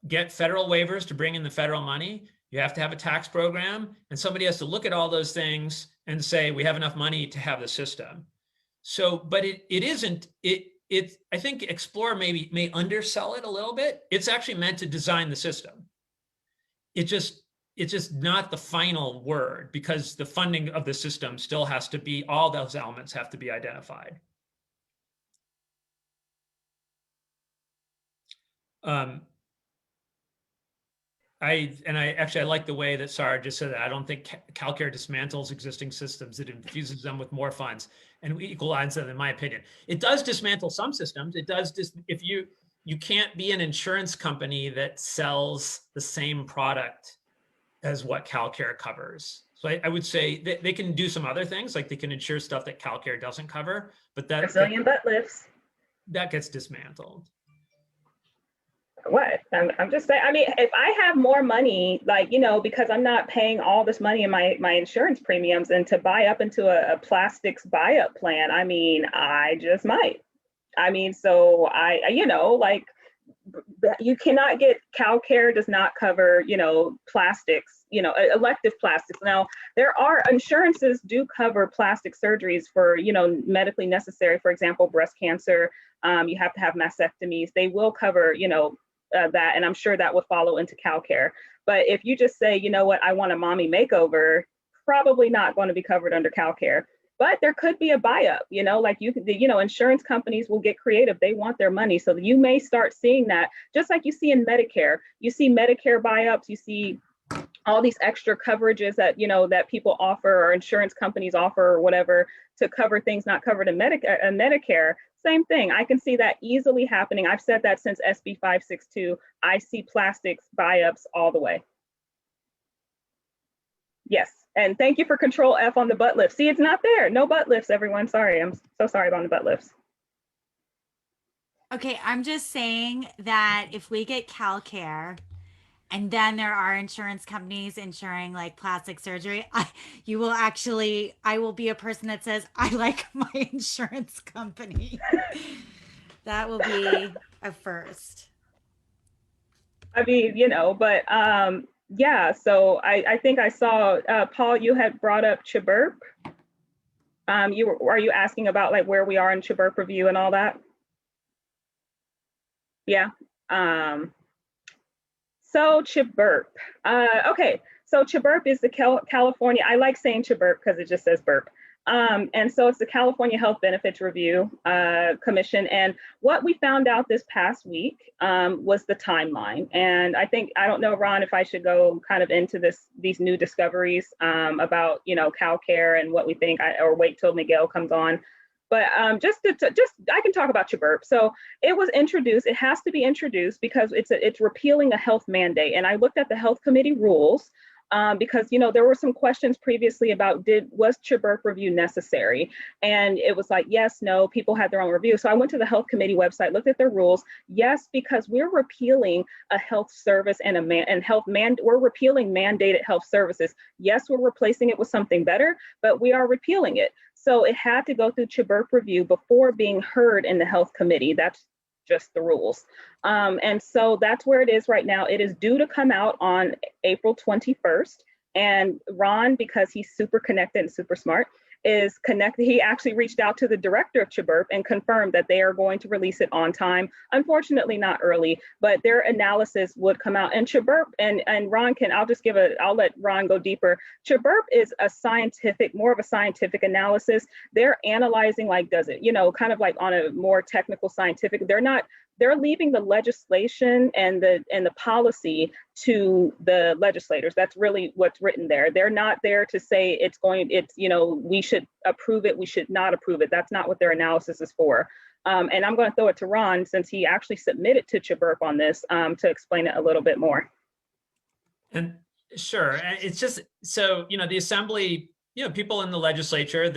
get federal waivers to bring in the federal money. You have to have a tax program, and somebody has to look at all those things and say, we have enough money to have the system. So, but it isn't, I think Explore may undersell it a little bit. It's actually meant to design the system. It's just not the final word, because the funding of the system still has to be, all those elements have to be identified. I like the way that Sarah just said that. I don't think CalCare dismantles existing systems. It infuses them with more funds and equalizes them, in my opinion. It does dismantle some systems. It does if you can't be an insurance company that sells the same product as what CalCare covers. So I would say they can do some other things, like they can insure stuff that CalCare doesn't cover, but Brazilian butt lifts. That gets dismantled. What? I'm just saying, I mean, if I have more money, like, you know, because I'm not paying all this money in my insurance premiums, and to buy up into a plastics buy-up plan, I mean, I just might. I mean, so you know, like, you cannot get, CalCare does not cover, you know, plastics, you know, elective plastics. Now, there are insurances do cover plastic surgeries for, you know, medically necessary, for example, breast cancer. You have to have mastectomies. They will cover, you know, that, and I'm sure that would follow into CalCare. But if you just say, you know what, I want a mommy makeover, probably not going to be covered under CalCare. But there could be a buy-up, you know, like you know, insurance companies will get creative. They want their money. So you may start seeing that, just like you see in Medicare. You see Medicare buy-ups, you see all these extra coverages that, you know, that people offer, or insurance companies offer, or whatever, to cover things not covered in Medicare. Same thing. I can see that easily happening. I've said that since SB 562. I see plastics buy-ups all the way. Yes. And thank you for Control F on the butt lift. See, it's not there. No butt lifts, everyone. Sorry. I'm so sorry about the butt lifts. Okay, I'm just saying that if we get CalCare, and then there are insurance companies insuring like plastic surgery, I will be a person that says, I like my insurance company. That will be a first. I mean, you know, but yeah, so I think I saw, Paul, you had brought up CHBRP. Are you asking about like where we are in CHBRP review and all that? Yeah. So CHBRP. Okay, so CHBRP is the California, I like saying CHBRP because it just says burp. And so it's the California Health Benefits Review Commission. And what we found out this past week was the timeline. And I don't know, Ron, if I should go kind of into these new discoveries about, you know, CalCare and what we think, or wait till Miguel comes on. But I can talk about CHBRP. So it was introduced. It has to be introduced because it's repealing a health mandate. And I looked at the health committee rules because, you know, there were some questions previously about was CHBRP review necessary? And it was like, yes, no, people had their own review. So I went to the health committee website, looked at their rules. Yes, because we're repealing a health service and we're repealing mandated health services. Yes, we're replacing it with something better, but we are repealing it. So it had to go through CHBRP review before being heard in the health committee. That's just the rules. And so that's where it is right now. It is due to come out on April 21st. And Ron, because he's super connected and super smart, is connected. He actually reached out to the director of CHBRP and confirmed that they are going to release it on time. Unfortunately, not early, but their analysis would come out. And CHBRP, and Ron I'll let Ron go deeper. CHBRP is more of a scientific analysis. They're analyzing, like, does it, you know, kind of like on a more technical scientific, they're leaving the legislation and the policy to the legislators. That's really what's written there. They're not there to say you know, we should approve it, we should not approve it. That's not what their analysis is for. And I'm going to throw it to Ron, since he actually submitted to CHBRP on this, to explain it a little bit more. And sure, it's just, so, you know, the Assembly, you know, people in the legislature,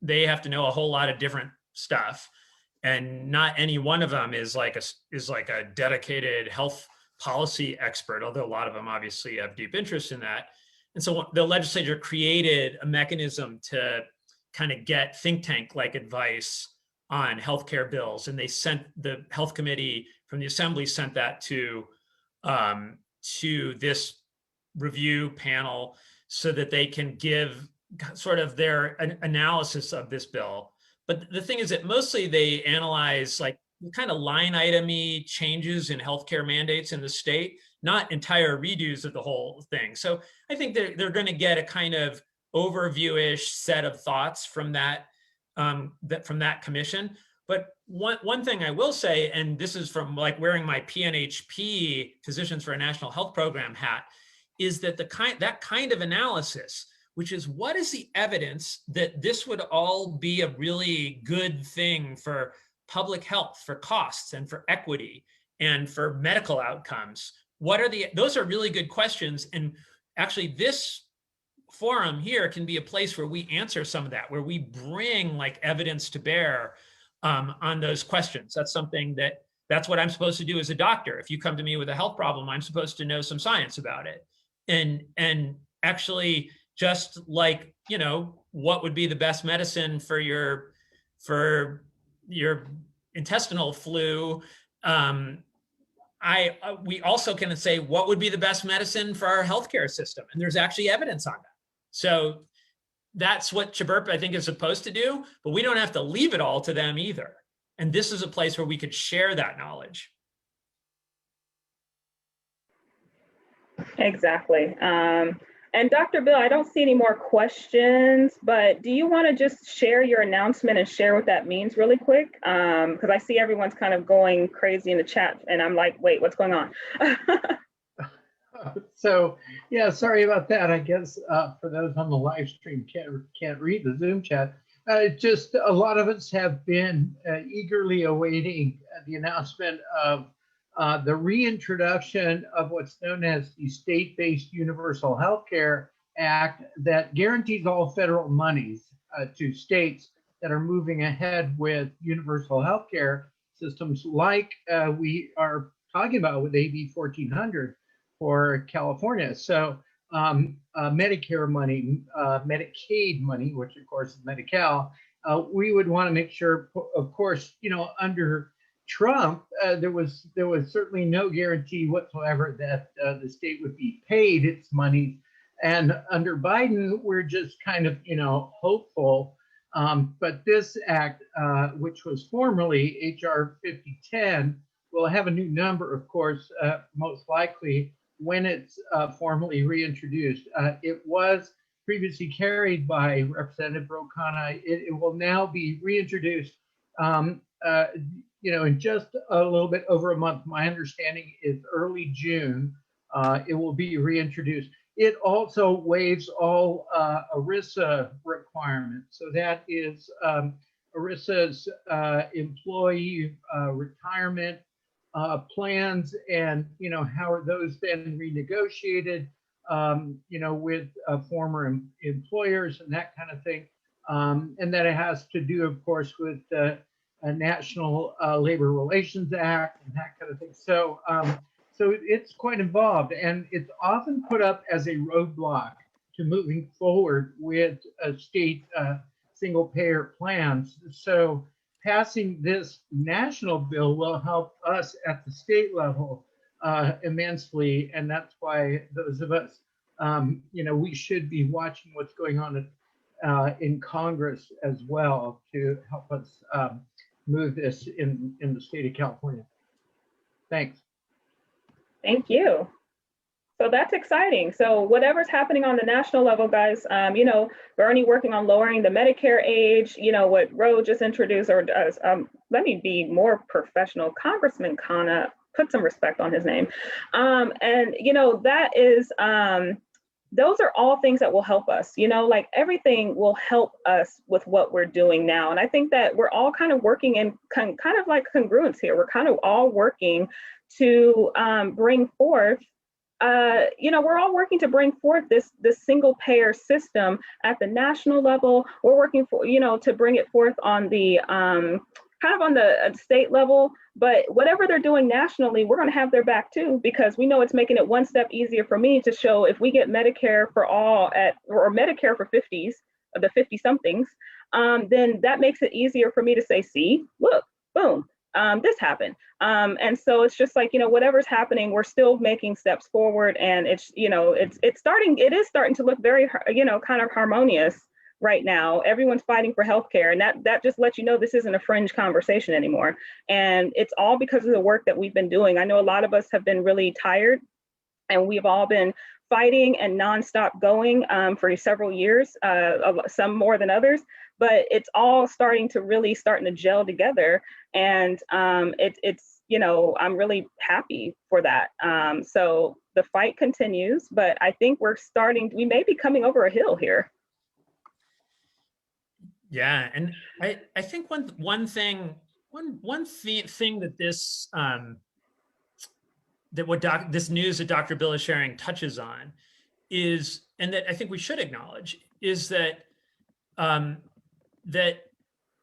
they have to know a whole lot of different stuff. And not any one of them is like a dedicated health policy expert, although a lot of them obviously have deep interest in that. And so the legislature created a mechanism to kind of get think tank like advice on healthcare bills. And they sent the health committee from the assembly sent that to this review panel so that they can give sort of their analysis of this bill. But the thing is that mostly they analyze like kind of line item-y changes in healthcare mandates in the state, not entire redos of the whole thing. So I think they're going to get a kind of overview-ish set of thoughts from that commission. But one thing I will say, and this is from like wearing my PNHP, Physicians for a National Health Program hat, is that that kind of analysis, which is what is the evidence that this would all be a really good thing for public health, for costs and for equity and for medical outcomes? Those are really good questions. And actually this forum here can be a place where we answer some of that, where we bring like evidence to bear on those questions. That's something that's what I'm supposed to do as a doctor. If you come to me with a health problem, I'm supposed to know some science about it. And actually, just like, you know, what would be the best medicine for your intestinal flu, we also can say what would be the best medicine for our healthcare system, and there's actually evidence on that. So that's what CHBRP, I think, is supposed to do, but we don't have to leave it all to them either. And this is a place where we could share that knowledge. Exactly. And Dr. Bill, I don't see any more questions, but do you want to just share your announcement and share what that means really quick? Because I see everyone's kind of going crazy in the chat and I'm like, wait, what's going on? So yeah, sorry about that. I guess for those on the live stream can't read the Zoom chat. Just a lot of us have been eagerly awaiting the announcement of the reintroduction of what's known as the State-Based Universal Healthcare Act that guarantees all federal monies to states that are moving ahead with universal healthcare systems like we are talking about with AB 1400 for California. So Medicare money, Medicaid money, which of course is Medi-Cal, we would want to make sure, of course, you know, under Trump, there was certainly no guarantee whatsoever that the state would be paid its money. And under Biden, we're just kind of, you know, hopeful. But this act, which was formerly HR 5010, will have a new number, of course, most likely when it's formally reintroduced. It was previously carried by Representative Brokana. It will now be reintroduced you know, in just a little bit over a month. My understanding is early June, it will be reintroduced. It also waives all ERISA requirements. So that is ERISA's employee retirement plans, and, you know, how are those then renegotiated, you know, with former employers and that kind of thing. And then it has to do, of course, with a National Labor Relations Act and that kind of thing. So, so it's quite involved, and it's often put up as a roadblock to moving forward with state single-payer plans. So passing this national bill will help us at the state level immensely, and that's why those of us, you know, we should be watching what's going on in Congress as well to help us move this in the state of California. Thanks. Thank you. So that's exciting. So whatever's happening on the national level, guys, you know, Bernie working on lowering the Medicare age, you know, what Ro just introduced, or let me be more professional, Congressman Khanna, put some respect on his name. And, you know, that is, those are all things that will help us, you know, like everything will help us with what we're doing now. And I think that we're all kind of working in kind of like congruence here. We're kind of all working to bring forth we're all working to bring forth this single payer system at the national level. We're working for, to bring it forth on the kind of on the state level, but whatever they're doing nationally, we're going to have their back too, because we know it's making it one step easier for me to show if we get Medicare for all or Medicare for 50s, the 50 somethings, then that makes it easier for me to say, see, look, boom, this happened. And so it's just like, whatever's happening, we're still making steps forward, and it is starting to look very, kind of harmonious right now. Everyone's fighting for healthcare, and that just lets you know this isn't a fringe conversation anymore. And it's all because of the work that we've been doing. I know a lot of us have been really tired, and we've all been fighting and nonstop going for several years, some more than others, but it's all starting to gel together. And it's I'm really happy for that. So the fight continues, but I think we may be coming over a hill here. Yeah, and I think one thing that this this news that Dr. Bill is sharing touches on is, and that I think we should acknowledge, is that that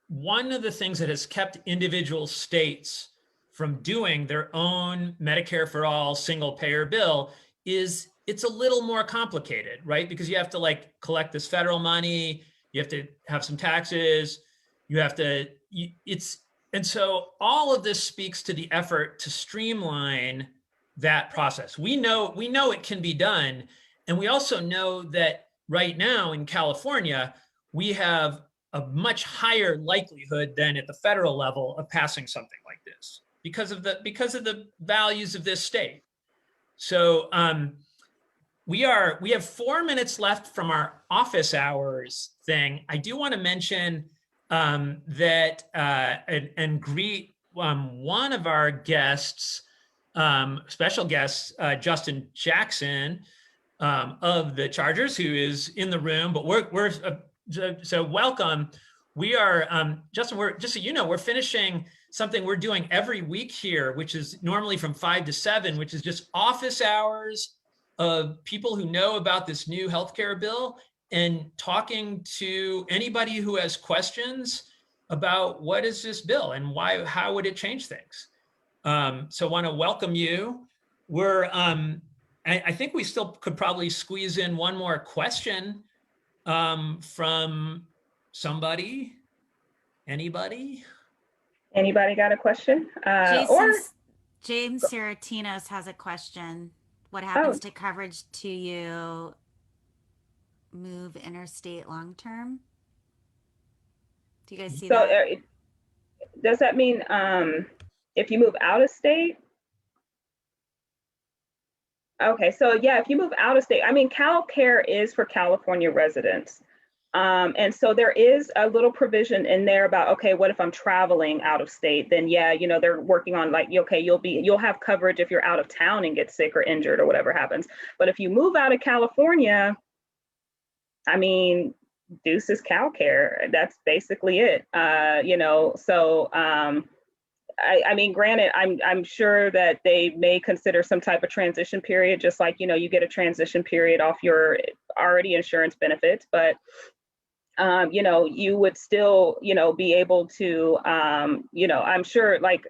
one of the things that has kept individual states from doing their own Medicare for all single payer bill is it's a little more complicated, right? Because you have to collect this federal money, you have to have some taxes, and so all of this speaks to the effort to streamline that process. We know it can be done. And we also know that right now in California, we have a much higher likelihood than at the federal level of passing something like this because of the values of this state. So we have 4 minutes left from our office hours thing. I do want to mention that and greet one of our guests, special guests, Justin Jackson of the Chargers, who is in the room. But so welcome. We are Justin. Just so you know, we're finishing something we're doing every week here, which is normally from 5 to 7, which is just office hours of people who know about this new healthcare bill and talking to anybody who has questions about what is this bill and how would it change things. So I want to welcome you. I think we still could probably squeeze in one more question from somebody. Anybody got a question? James Seratinos has a question. What happens to coverage to you move interstate long-term? Do you guys see that? Does that mean if you move out of state? Okay, so yeah, if you move out of state, I mean, CalCare is for California residents. And so there is a little provision in there about, okay, what if I'm traveling out of state? Then yeah, they're working on okay, you'll have coverage if you're out of town and get sick or injured or whatever happens. But if you move out of California, I mean, deuces CalCare, that's basically it. So I mean, granted, I'm sure that they may consider some type of transition period, just like, you get a transition period off your already insurance benefits, but you would still, be able to, I'm sure what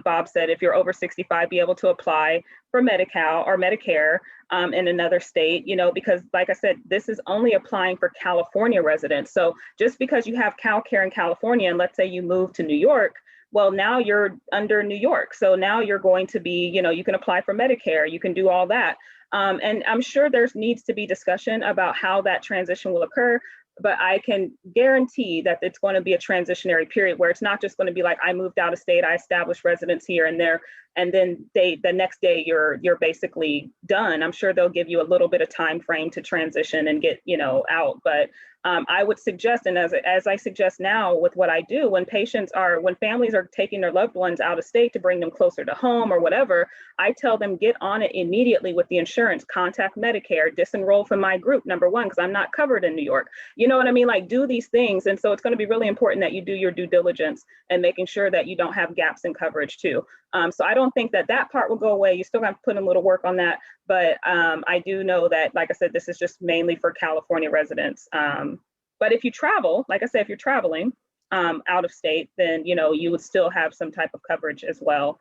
Bob said, if you're over 65, be able to apply for Medi-Cal or Medicare in another state, because like I said, this is only applying for California residents. So just because you have CalCare in California, and let's say you move to New York, well, now you're under New York. So now you're going to be, you can apply for Medicare, you can do all that. And I'm sure there needs to be discussion about how that transition will occur, but I can guarantee that it's going to be a transitionary period where it's not just going to be like, I moved out of state, I established residence here and there, and then the next day you're basically done. I'm sure they'll give you a little bit of time frame to transition and get, out. But I would suggest, and as I suggest now with what I do, when families are taking their loved ones out of state to bring them closer to home or whatever, I tell them get on it immediately with the insurance, contact Medicare, disenroll from my group, number one, because I'm not covered in New York. You know what I mean? Do these things. And so it's going to be really important that you do your due diligence and making sure that you don't have gaps in coverage too. So I don't don't think that that part will go away. You still have to put in a little work on that. But I do know that, like I said, this is just mainly for California residents. But if you travel, like I said, if you're traveling out of state, then, you know, you would still have some type of coverage as well,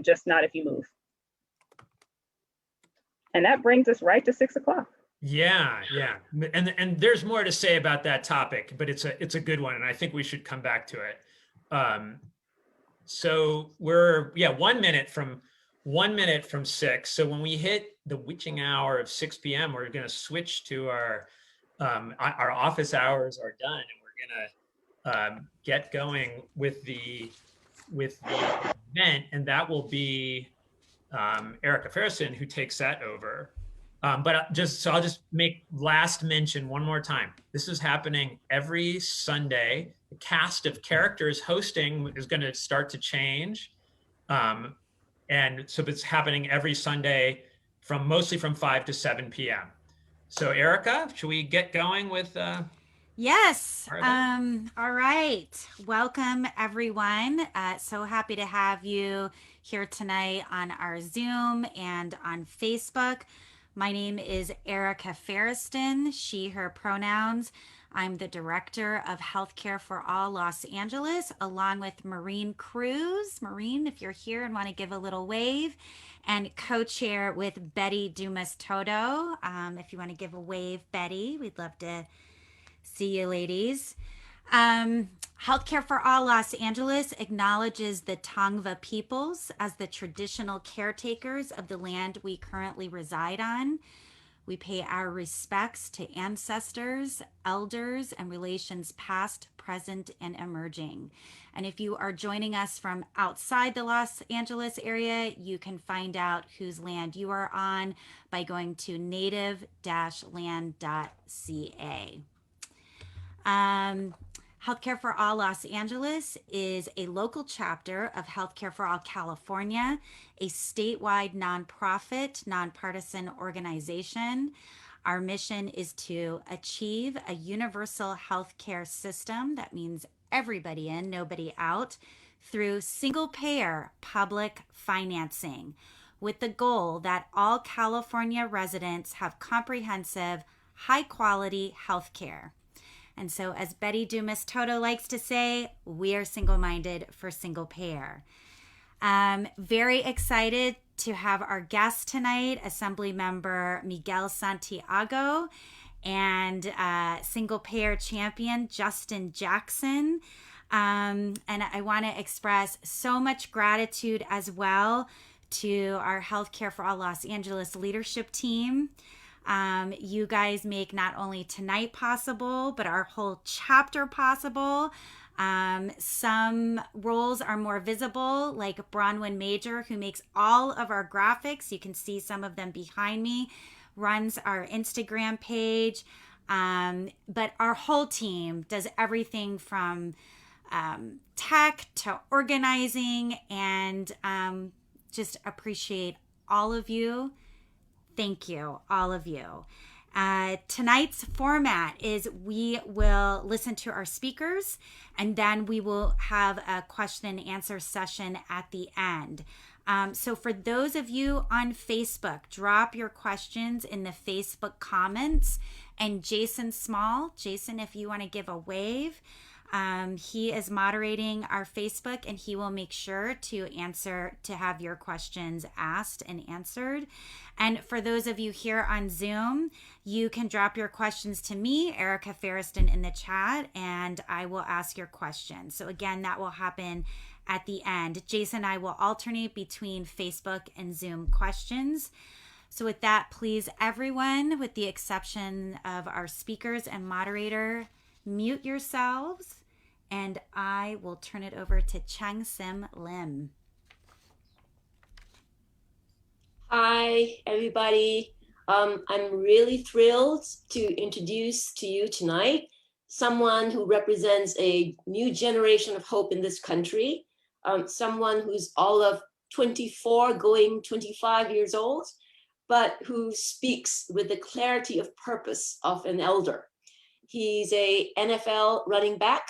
just not if you move. And that brings us right to 6 o'clock. Yeah, yeah. And there's more to say about that topic, but it's a good one, and I think we should come back to it. So we're 1 minute from 6. So when we hit the witching hour of 6 p.m., we're going to switch to our office hours are done, and we're going to get going with the event, and that will be Erica Ferguson, who takes that over. But I'll just make last mention one more time. This is happening every Sunday. The cast of characters hosting is going to start to change. And so it's happening every Sunday mostly from 5 to 7 p.m. So Erica, should we get going with? Yes. All right. Welcome, everyone. So happy to have you here tonight on our Zoom and on Facebook. My name is Erica Ferriston, she, her pronouns. I'm the Director of Healthcare for All Los Angeles, along with Maureen Cruz. Maureen, if you're here and want to give a little wave, and co-chair with Betty Dumas-Toto. If you want to give a wave, Betty, we'd love to see you ladies. Healthcare for All Los Angeles acknowledges the Tongva peoples as the traditional caretakers of the land we currently reside on. We pay our respects to ancestors, elders, and relations past, present, and emerging. And if you are joining us from outside the Los Angeles area, you can find out whose land you are on by going to native-land.ca. Healthcare for All Los Angeles is a local chapter of Healthcare for All California, a statewide nonprofit, nonpartisan organization. Our mission is to achieve a universal healthcare system, that means everybody in, nobody out, through single-payer public financing, with the goal that all California residents have comprehensive, high-quality healthcare. And so, as Betty Dumas-Toto likes to say, we are single-minded for single payer. Very excited to have our guest tonight, Assemblymember Miguel Santiago, and single payer champion Justin Jackson. And I want to express so much gratitude as well to our Healthcare for All Los Angeles leadership team. You guys make not only tonight possible, but our whole chapter possible. Some roles are more visible, like Bronwyn Major, who makes all of our graphics. You can see some of them behind me, runs our Instagram page. But our whole team does everything from tech to organizing, and just appreciate all of you. Thank you, all of you. Tonight's format is we will listen to our speakers, and then we will have a question and answer session at the end. So for those of you on Facebook, drop your questions in the Facebook comments. And Jason Small, Jason, if you want to give a wave, he is moderating our Facebook, and he will make sure to have your questions asked and answered. And for those of you here on Zoom, you can drop your questions to me, Erica Ferriston, in the chat, and I will ask your questions. So again, that will happen at the end. Jason and I will alternate between Facebook and Zoom questions. So with that, please, everyone, with the exception of our speakers and moderator, mute yourselves, and I will turn it over to Chang Sim Lim. Hi, everybody. I'm really thrilled to introduce to you tonight someone who represents a new generation of hope in this country, someone who's all of 24 going 25 years old, but who speaks with the clarity of purpose of an elder. He's a NFL running back,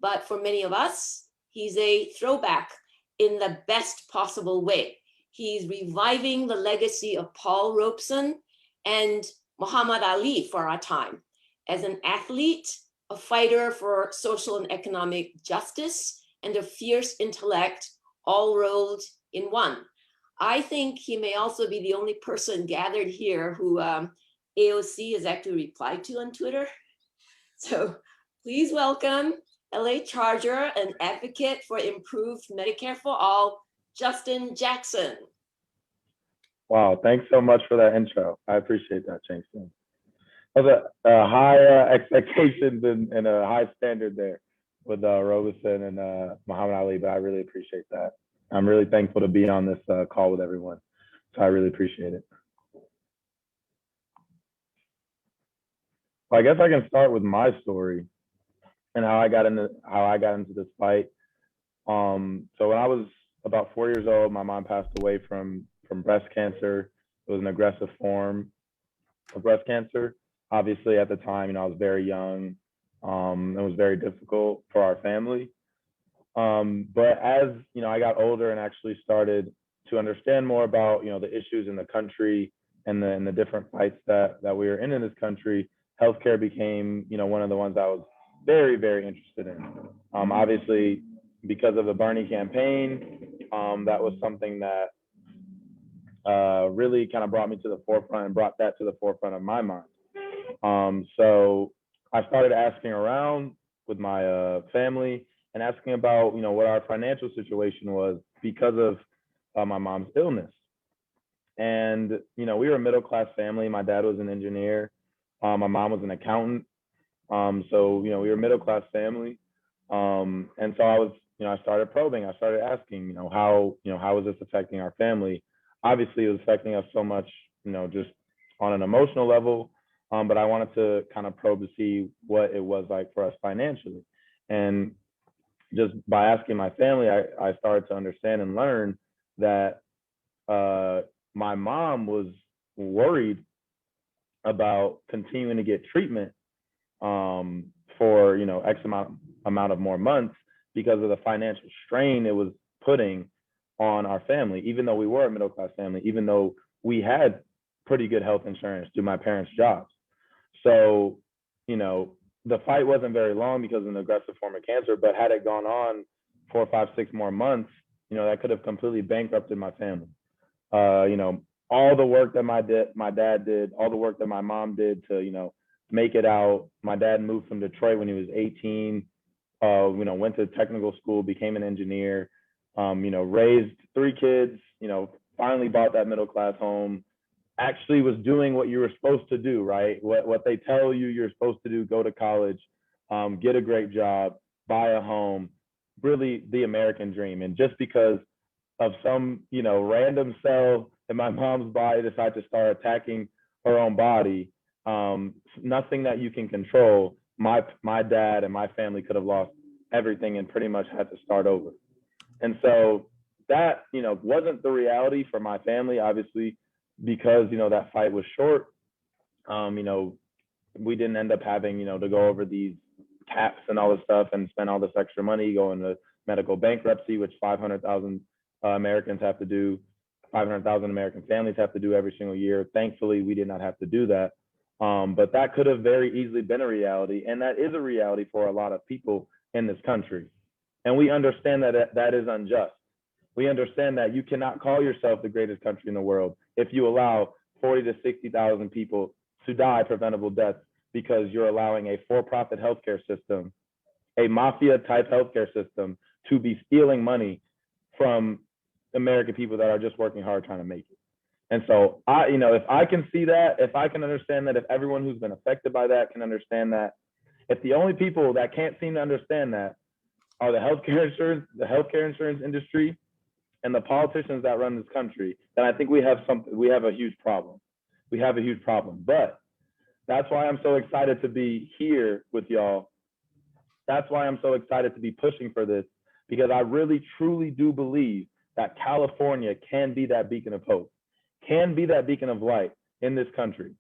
but for many of us, he's a throwback in the best possible way. He's reviving the legacy of Paul Robeson and Muhammad Ali for our time. As an athlete, a fighter for social and economic justice, and a fierce intellect, all rolled in one. I think he may also be the only person gathered here who AOC has actually replied to on Twitter. So please welcome LA Charger and advocate for improved Medicare for all, Justin Jackson. Wow, thanks so much for that intro. I appreciate that, Jason. Those are high expectations and a high standard there with Robeson and Muhammad Ali, but I really appreciate that. I'm really thankful to be on this call with everyone, so I really appreciate it. Well, I guess I can start with my story and how I got into this fight. So when I was about 4 years old, my mom passed away from breast cancer. It was an aggressive form of breast cancer. Obviously, at the time, I was very young. It was very difficult for our family. But as I got older and actually started to understand more about the issues in the country and the different fights that we were in this country, healthcare became one of the ones I was very, very interested in. Obviously, because of the Bernie campaign, that was something that really kind of brought me to the forefront and brought that to the forefront of my mind. So I started asking around with my family and asking about, what our financial situation was because of my mom's illness. And, we were a middle-class family. My dad was an engineer. My mom was an accountant. So, we were a middle-class family. And so I started probing. I started asking, how is this affecting our family? Obviously, it was affecting us so much, just on an emotional level. But I wanted to kind of probe to see what it was like for us financially. And just by asking my family, I started to understand and learn that my mom was worried about continuing to get treatment for X amount of more months because of the financial strain it was putting on our family, even though we were a middle-class family, even though we had pretty good health insurance through my parents' jobs. So, the fight wasn't very long because of an aggressive form of cancer, but had it gone on 4, 5, 6 more months, that could have completely bankrupted my family. All the work that my dad did, all the work that my mom did to, make it out. My dad moved from Detroit when he was 18, went to technical school, became an engineer, raised 3 kids, finally bought that middle-class home, actually was doing what you were supposed to do, right? What they tell you you're supposed to do, go to college, get a great job, buy a home, really the American dream. And just because of some, random cell in my mom's body decided to start attacking her own body, nothing that you can control, my dad and my family could have lost everything and pretty much had to start over. And so that, wasn't the reality for my family, obviously, because, that fight was short. We didn't end up having, to go over these caps and all this stuff and spend all this extra money going to medical bankruptcy, which 500,000 Americans have to do, 500,000 American families have to do every single year. Thankfully, we did not have to do that. But that could have very easily been a reality. And that is a reality for a lot of people in this country. And we understand that that is unjust. We understand that you cannot call yourself the greatest country in the world if you allow 40 to 60,000 people to die preventable deaths because you're allowing a for-profit healthcare system, a mafia-type healthcare system, to be stealing money from American people that are just working hard trying to make it. And so if I can see that, if I can understand that, if everyone who's been affected by that can understand that, if the only people that can't seem to understand that are the healthcare insurance industry and the politicians that run this country, then I think we have a huge problem. We have a huge problem. But that's why I'm so excited to be here with y'all. That's why I'm so excited to be pushing for this, because I really, truly do believe that California can be that beacon of hope, can be that beacon of light in this country.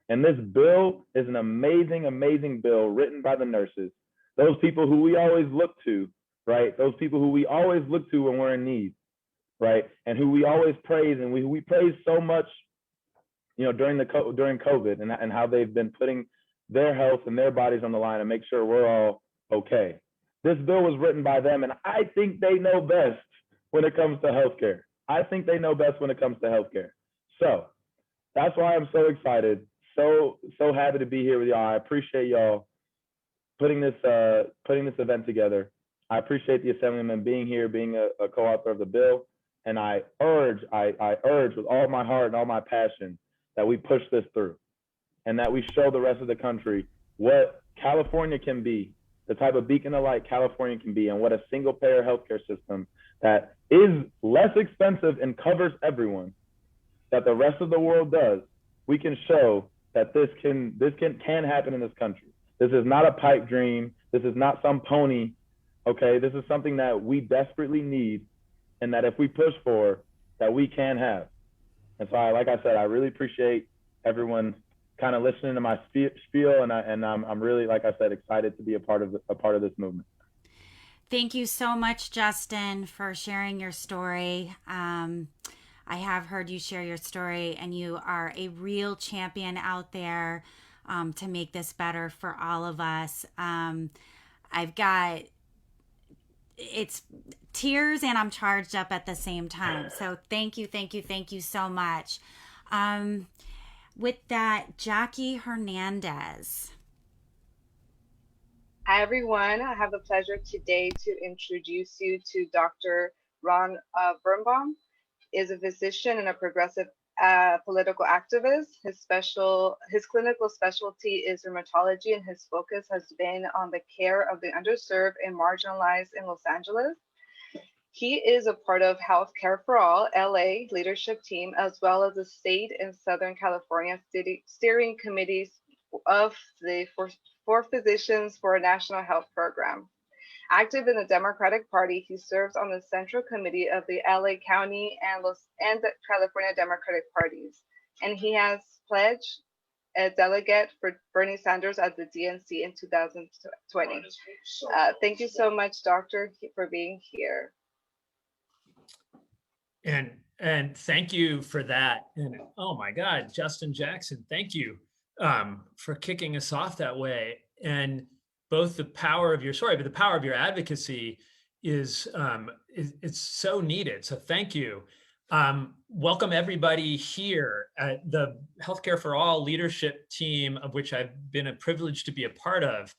And this bill is an amazing, amazing bill written by the nurses, those people who we always look to right? Those people who we always look to when we're in need, right? And who we always praise, and we praise so much, you know, during COVID, and how they've been putting their health and their bodies on the line and make sure we're all okay. This bill was written by them, and I think they know best when it comes to healthcare. I think they know best when it comes to healthcare. So that's why I'm so excited, so happy to be here with y'all. I appreciate y'all putting this event together. I appreciate the Assemblyman being here, being a co-author of the bill, and I urge with all my heart and all my passion that we push this through, and that we show the rest of the country what California can be, the type of beacon of light California can be, and what a single-payer healthcare system that is less expensive and covers everyone, that the rest of the world does. We can show that this can happen in this country. This is not a pipe dream. This is not some pony. Okay, this is something that we desperately need, and that if we push for, that we can have. And so, like I said, I really appreciate everyone kind of listening to my spiel, and I'm really, like I said, excited to be a part of this movement. Thank you so much, Justin, for sharing your story. I have heard you share your story, and you are a real champion out there to make this better for all of us. It's tears and I'm charged up at the same time. So thank you so much. With that, Jackie Hernandez. Hi, everyone. I have the pleasure today to introduce you to Dr. Ron Birnbaum. He is a physician and a progressive political activist. His clinical specialty is rheumatology, and his focus has been on the care of the underserved and marginalized in Los Angeles. He is a part of Healthcare for All LA leadership team, as well as the state and Southern California city steering committees of the for Physicians for a National Health Program. Active in the Democratic Party, he serves on the Central Committee of the LA County and the California Democratic parties. And he has pledged a delegate for Bernie Sanders at the DNC in 2020. Thank you so much, Doctor, for being here. And thank you for that. And oh my God, Justin Jackson, thank you for kicking us off that way. And both the power of your story, but the power of your advocacy is it's so needed. So thank you. Welcome everybody here at the Healthcare for All leadership team, of which I've been a privilege to be a part of.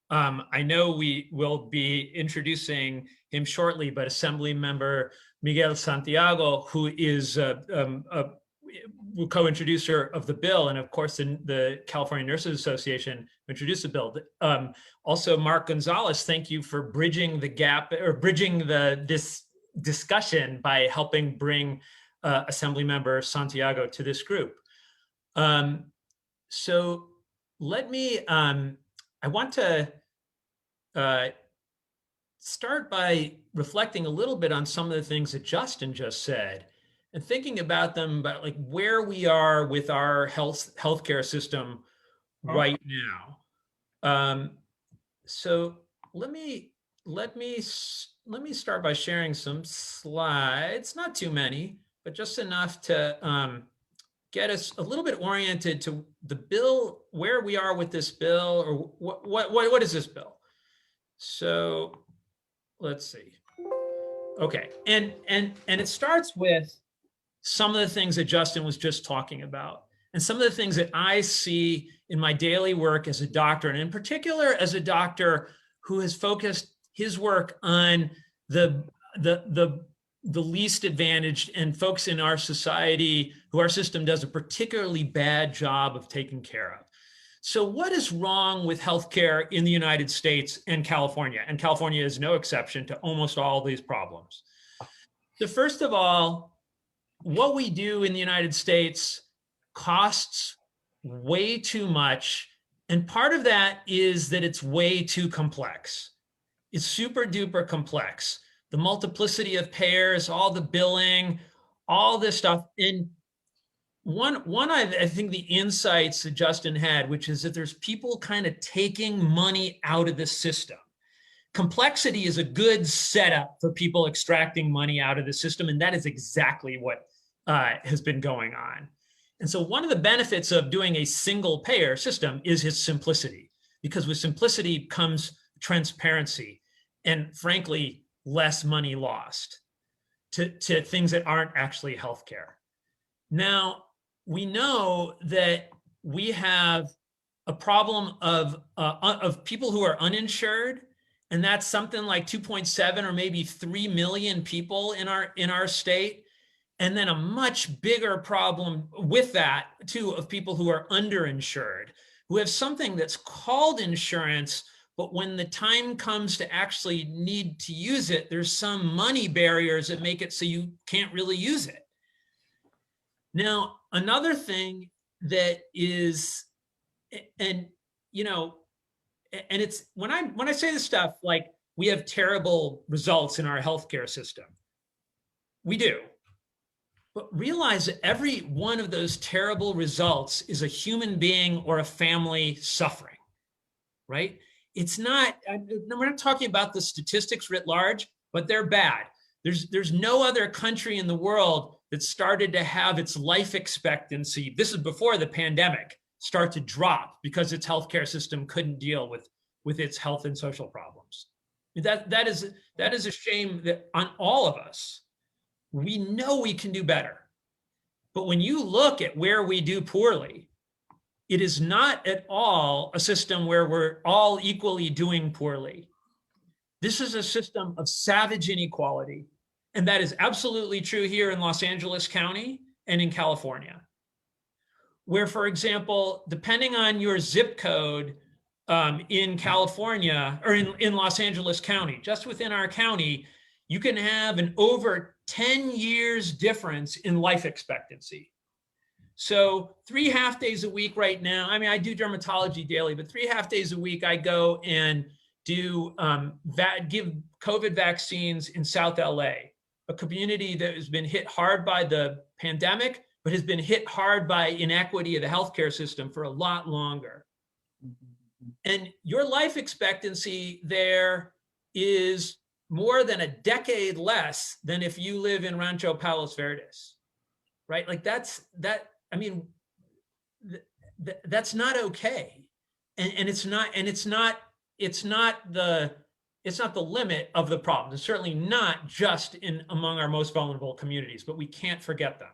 I know we will be introducing him shortly, but Assemblymember Miguel Santiago, who is a co-introducer of the bill, and of course the California Nurses Association introduced the bill. Also, Mark Gonzalez, thank you for bridging the gap, or bridging this discussion by helping bring Assemblymember Santiago to this group. So let me, I want to start by reflecting a little bit on some of the things that Justin just said, and thinking about them, about like where we are with our healthcare system right now. So let me start by sharing some slides, not too many, but just enough to get us a little bit oriented to the bill, where we are with this bill, or what is this bill? So let's see. Okay, and it starts with some of the things that Justin was just talking about, and some of the things that I see in my daily work as a doctor, and in particular as a doctor who has focused his work on the least advantaged and folks in our society who our system does a particularly bad job of taking care of. So what is wrong with healthcare in the United States and California? And California is no exception to almost all these problems. So first of all, what we do in the United States costs way too much. And part of that is that it's way too complex. It's super duper complex. The multiplicity of payers, all the billing, all this stuff. And I think the insights that Justin had, which is that there's people kind of taking money out of the system. Complexity is a good setup for people extracting money out of the system, and that is exactly what has been going on. And so one of the benefits of doing a single payer system is its simplicity, because with simplicity comes transparency and, frankly, less money lost to things that aren't actually healthcare. Now, we know that we have a problem of people who are uninsured, and that's something like 2.7 or maybe 3 million people in our state. And then a much bigger problem with that too of people who are underinsured, who have something that's called insurance, but when the time comes to actually need to use it, there's some money barriers that make it so you can't really use it. Now, another thing that is, and it's when I say this stuff, like we have terrible results in our healthcare system. We do. But realize that every one of those terrible results is a human being or a family suffering, right? It's not, we're not talking about the statistics writ large, but they're bad. There's no other country in the world that started to have its life expectancy, this is before the pandemic, start to drop because its healthcare system couldn't deal with its health and social problems. That is a shame that on all of us. We know we can do better. But when you look at where we do poorly, it is not at all a system where we're all equally doing poorly. This is a system of savage inequality. And that is absolutely true here in Los Angeles County and in California, where, for example, depending on your zip code in California or in Los Angeles County, just within our county, you can have an over 10 years difference in life expectancy. So 3 half days a week right now, I mean, I do dermatology daily, but 3 half days a week, I go and do give COVID vaccines in South LA, a community that has been hit hard by the pandemic, but has been hit hard by inequity of the healthcare system for a lot longer. And your life expectancy there is more than a decade less than if you live in Rancho Palos Verdes, right? Like that's not okay. And it's not the limit of the problem. It's certainly not just among our most vulnerable communities, but we can't forget them.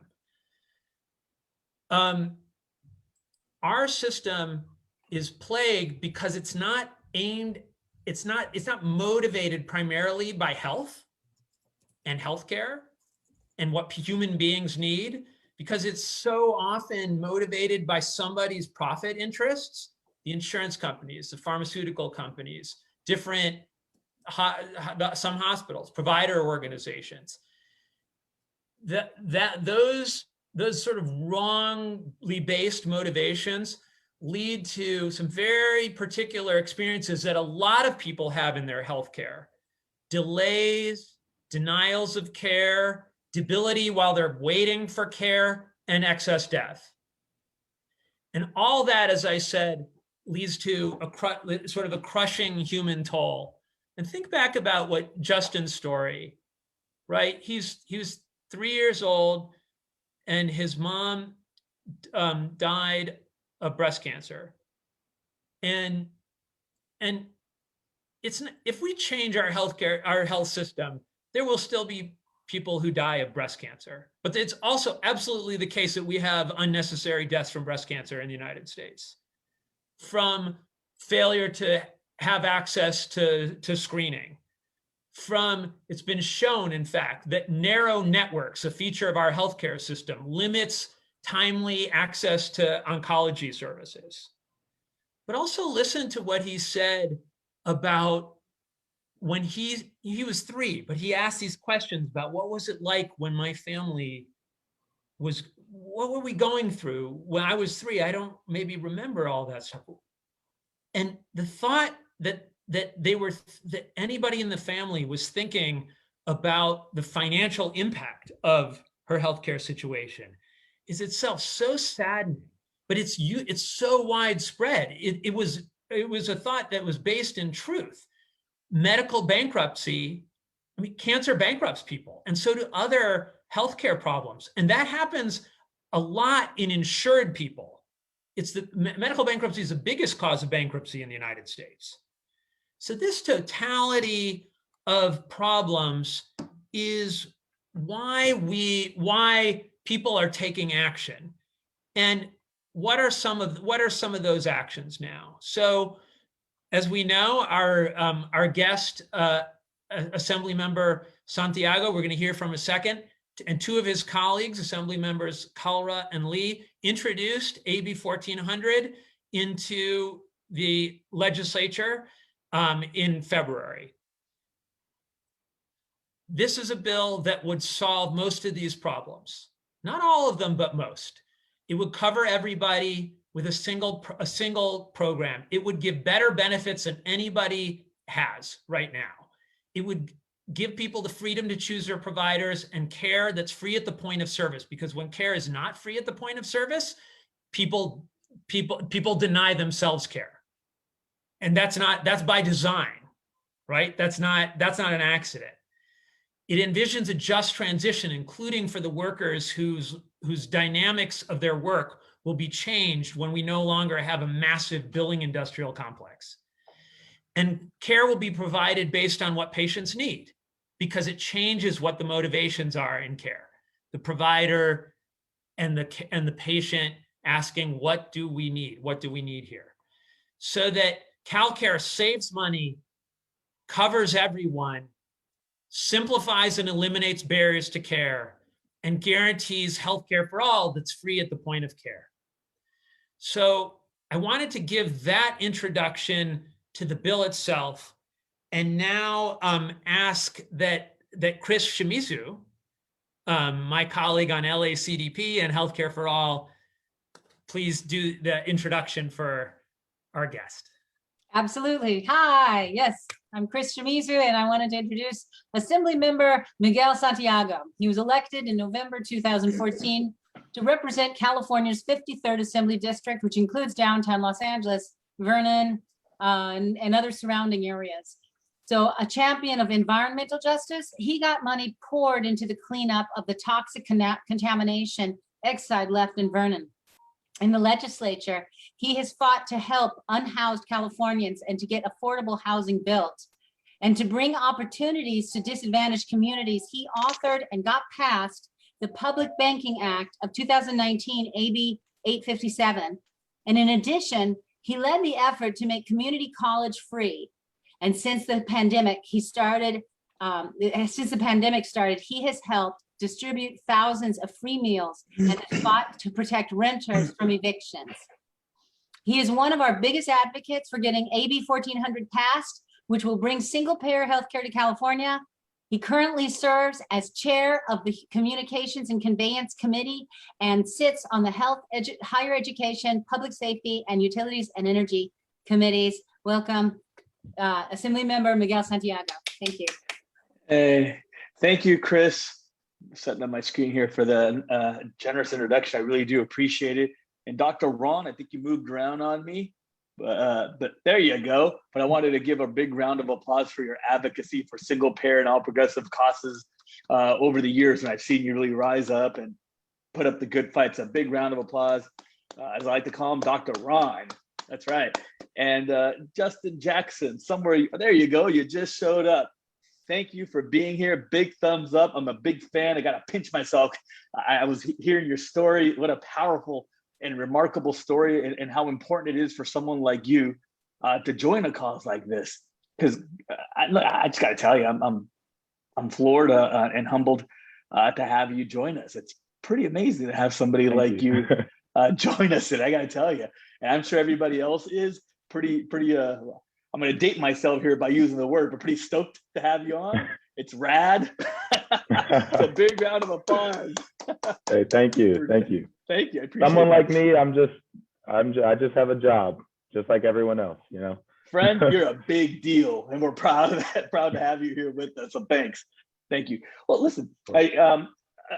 Our system is plagued because it's not motivated primarily by health and healthcare and what human beings need, because it's so often motivated by somebody's profit interests, the insurance companies, the pharmaceutical companies, different, some hospitals, provider organizations. Those sort of wrongly based motivations lead to some very particular experiences that a lot of people have in their healthcare. Delays, denials of care, debility while they're waiting for care, and excess death. And all that, as I said, leads to sort of a crushing human toll. And think back about what Justin's story, right? He was 3 years old and his mom died of breast cancer. And it's if we change our health system, there will still be people who die of breast cancer. But it's also absolutely the case that we have unnecessary deaths from breast cancer in the United States, from failure to have access to screening, from, it's been shown, in fact, that narrow networks, a feature of our healthcare system, limits timely access to oncology services. But also listen to what he said about when he was 3, but he asked these questions about what was it like when my family was, what were we going through when I was 3? I don't maybe remember all that stuff. And the thought that anybody in the family was thinking about the financial impact of her healthcare situation is itself so saddening, but it's so widespread. It was a thought that was based in truth. medical bankruptcy, I mean, cancer bankrupts people, and so do other healthcare problems. And that happens a lot in insured people. It's the medical bankruptcy is the biggest cause of bankruptcy in the United States. So this totality of problems is why people are taking action. And what are some of those actions now? So as we know, our guest, Assemblymember Santiago, we're going to hear from a second, and two of his colleagues, Assembly members Kalra and Lee, introduced AB 1400 into the legislature in February. This is a bill that would solve most of these problems. Not all of them, but most. It would cover everybody with a single program. It would give better benefits than anybody has right now. It would give people the freedom to choose their providers and care that's free at the point of service, because when care is not free at the point of service, people deny themselves care. And that's by design, right? That's not an accident. It envisions a just transition, including for the workers whose dynamics of their work will be changed when we no longer have a massive billing industrial complex. And care will be provided based on what patients need, because it changes what the motivations are in care. The provider and the patient asking, what do we need? What do we need here? So that CalCare saves money, covers everyone, simplifies and eliminates barriers to care, and guarantees healthcare for all that's free at the point of care. So I wanted to give that introduction to the bill itself, and now ask that Chris Shimizu, my colleague on LACDP and Healthcare for All, please do the introduction for our guest. Absolutely. Hi, yes, I'm Chris Shimizu, and I wanted to introduce Assemblymember Miguel Santiago. He was elected in November 2014 to represent California's 53rd Assembly District, which includes downtown Los Angeles, Vernon, and other surrounding areas. So a champion of environmental justice, he got money poured into the cleanup of the toxic contamination Exide left in Vernon. In the legislature, he has fought to help unhoused Californians and to get affordable housing built. And to bring opportunities to disadvantaged communities, he authored and got passed the Public Banking Act of 2019, AB 857. And in addition, he led the effort to make community college free. And since the pandemic, he has helped distribute thousands of free meals and fought to protect renters from evictions. He is one of our biggest advocates for getting AB 1400 passed, which will bring single-payer healthcare to California. He currently serves as chair of the Communications and Conveyance Committee and sits on the Health, Higher Education, Public Safety, and Utilities and Energy Committees. Welcome, Assemblymember Miguel Santiago. Thank you. Hey, thank you, Chris. I'm setting up my screen here for the generous introduction. I really do appreciate it. And Dr. Ron, I think you moved around on me, but there you go. But I wanted to give a big round of applause for your advocacy for single payer and all progressive causes over the years. And I've seen you really rise up and put up the good fights. A big round of applause, as I like to call him, Dr. Ron. That's right. And Justin Jackson, somewhere, there you go. You just showed up. Thank you for being here. Big thumbs up. I'm a big fan. I got to pinch myself. I was hearing your story. What a powerful and remarkable story, and how important it is for someone like you to join a cause like this. Because I just got to tell you, I'm floored and humbled to have you join us. It's pretty amazing to have somebody like you join us. And I got to tell you, and I'm sure everybody else is pretty. I'm going to date myself here by using the word, but pretty stoked to have you on. It's rad. It's a big round of applause. Hey, thank you. Thank you. Thank you. I appreciate Someone that. like me, I just have a job, just like everyone else, you know. Friend, you're a big deal, and we're proud of that. Proud to have you here with us. So thanks. Thank you. Well, listen, I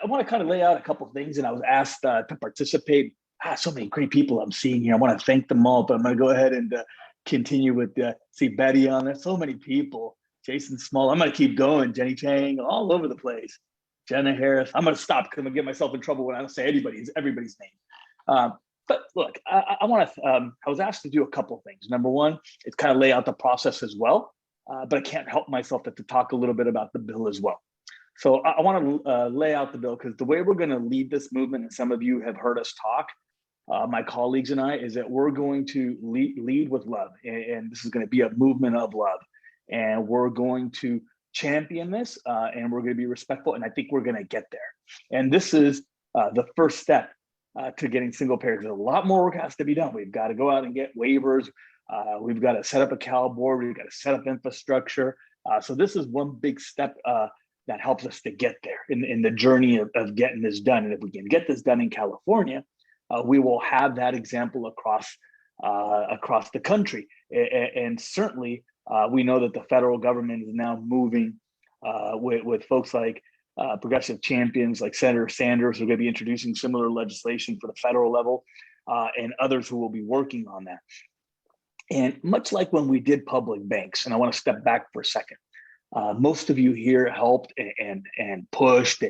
want to kind of lay out a couple of things, and I was asked to participate. So many great people I'm seeing here. I want to thank them all, but I'm going to go ahead and continue with see Betty on there. So many people Jason Small. I'm going to keep going. Jenny Chang, all over the place. Jenna Harris. I'm going to stop because I'm going to get myself in trouble when I don't say everybody's name. But look, I want to. I was asked to do a couple of things. Number one, it's kind of lay out the process as well. But I can't help myself to talk a little bit about the bill as well. So I want to lay out the bill, because the way we're going to lead this movement, and some of you have heard us talk, my colleagues and I, is that we're going to lead with love. And this is going to be a movement of love. And we're going to champion this, and we're going to be respectful. And I think we're going to get there. And this is the first step to getting single payer. There's a lot more work has to be done. We've got to go out and get waivers. We've got to set up a Cal board. We've got to set up infrastructure. So this is one big step that helps us to get there in the journey of getting this done. And if we can get this done in California, we will have that example across the country. And certainly, we know that the federal government is now moving with folks like progressive champions like Senator Sanders, who are going to be introducing similar legislation for the federal level, and others who will be working on that. And much like when we did public banks, and I want to step back for a second, most of you here helped and pushed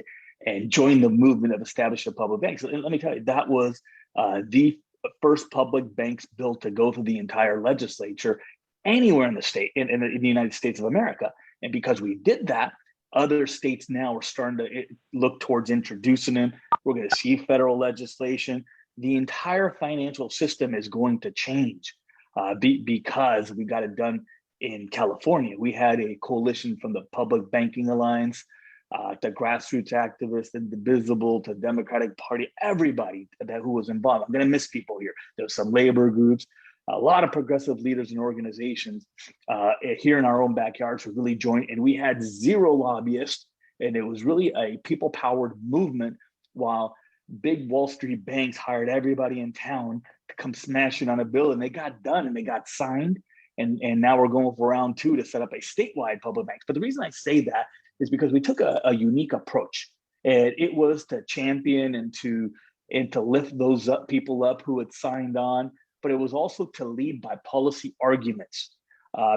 and joined the movement of establishing public banks. And let me tell you, that was the first public banks bill to go through the entire legislature anywhere in the state, in the United States of America. And because we did that, other states now are starting to look towards introducing them. We're going to see federal legislation. The entire financial system is going to change. Because we got it done in California. We had a coalition from the Public Banking Alliance, to grassroots activists, Indivisible, to Democratic Party, everybody who was involved. I'm going to miss people here. There's some labor groups, a lot of progressive leaders and organizations here in our own backyards who really joined, and we had zero lobbyists, and it was really a people-powered movement, while big Wall Street banks hired everybody in town to come smashing on a bill, and they got done and they got signed. And now we're going for round 2 to set up a statewide public banks. But the reason I say that is because we took a unique approach, and it was to champion and to lift those people up who had signed on, but it was also to lead by policy arguments,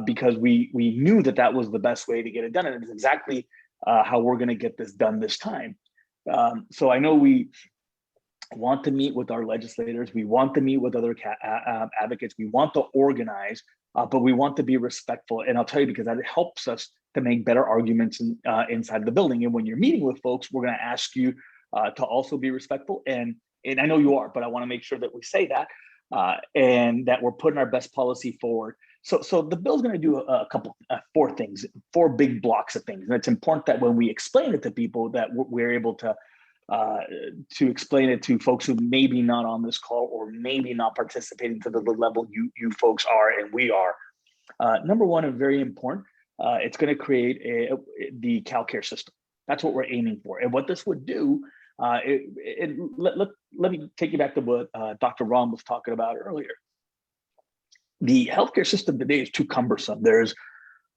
because we knew that was the best way to get it done. And it's exactly how we're going to get this done this time. So I know we want to meet with our legislators. We want to meet with other advocates. We want to organize, but we want to be respectful. And I'll tell you, because that helps us to make better arguments inside the building. And when you're meeting with folks, we're going to ask you to also be respectful. And I know you are, but I want to make sure that we say that and that we're putting our best policy forward. So the bill's going to do four big blocks of things. And it's important that when we explain it to people, that we're able to explain it to folks who may be not on this call or maybe not participating to the level you folks are and we are. Number one, and very important, it's going to create the CalCare system. That's what we're aiming for. And what this would do, let me take you back to what Dr. Ron was talking about earlier. The healthcare system today is too cumbersome. There's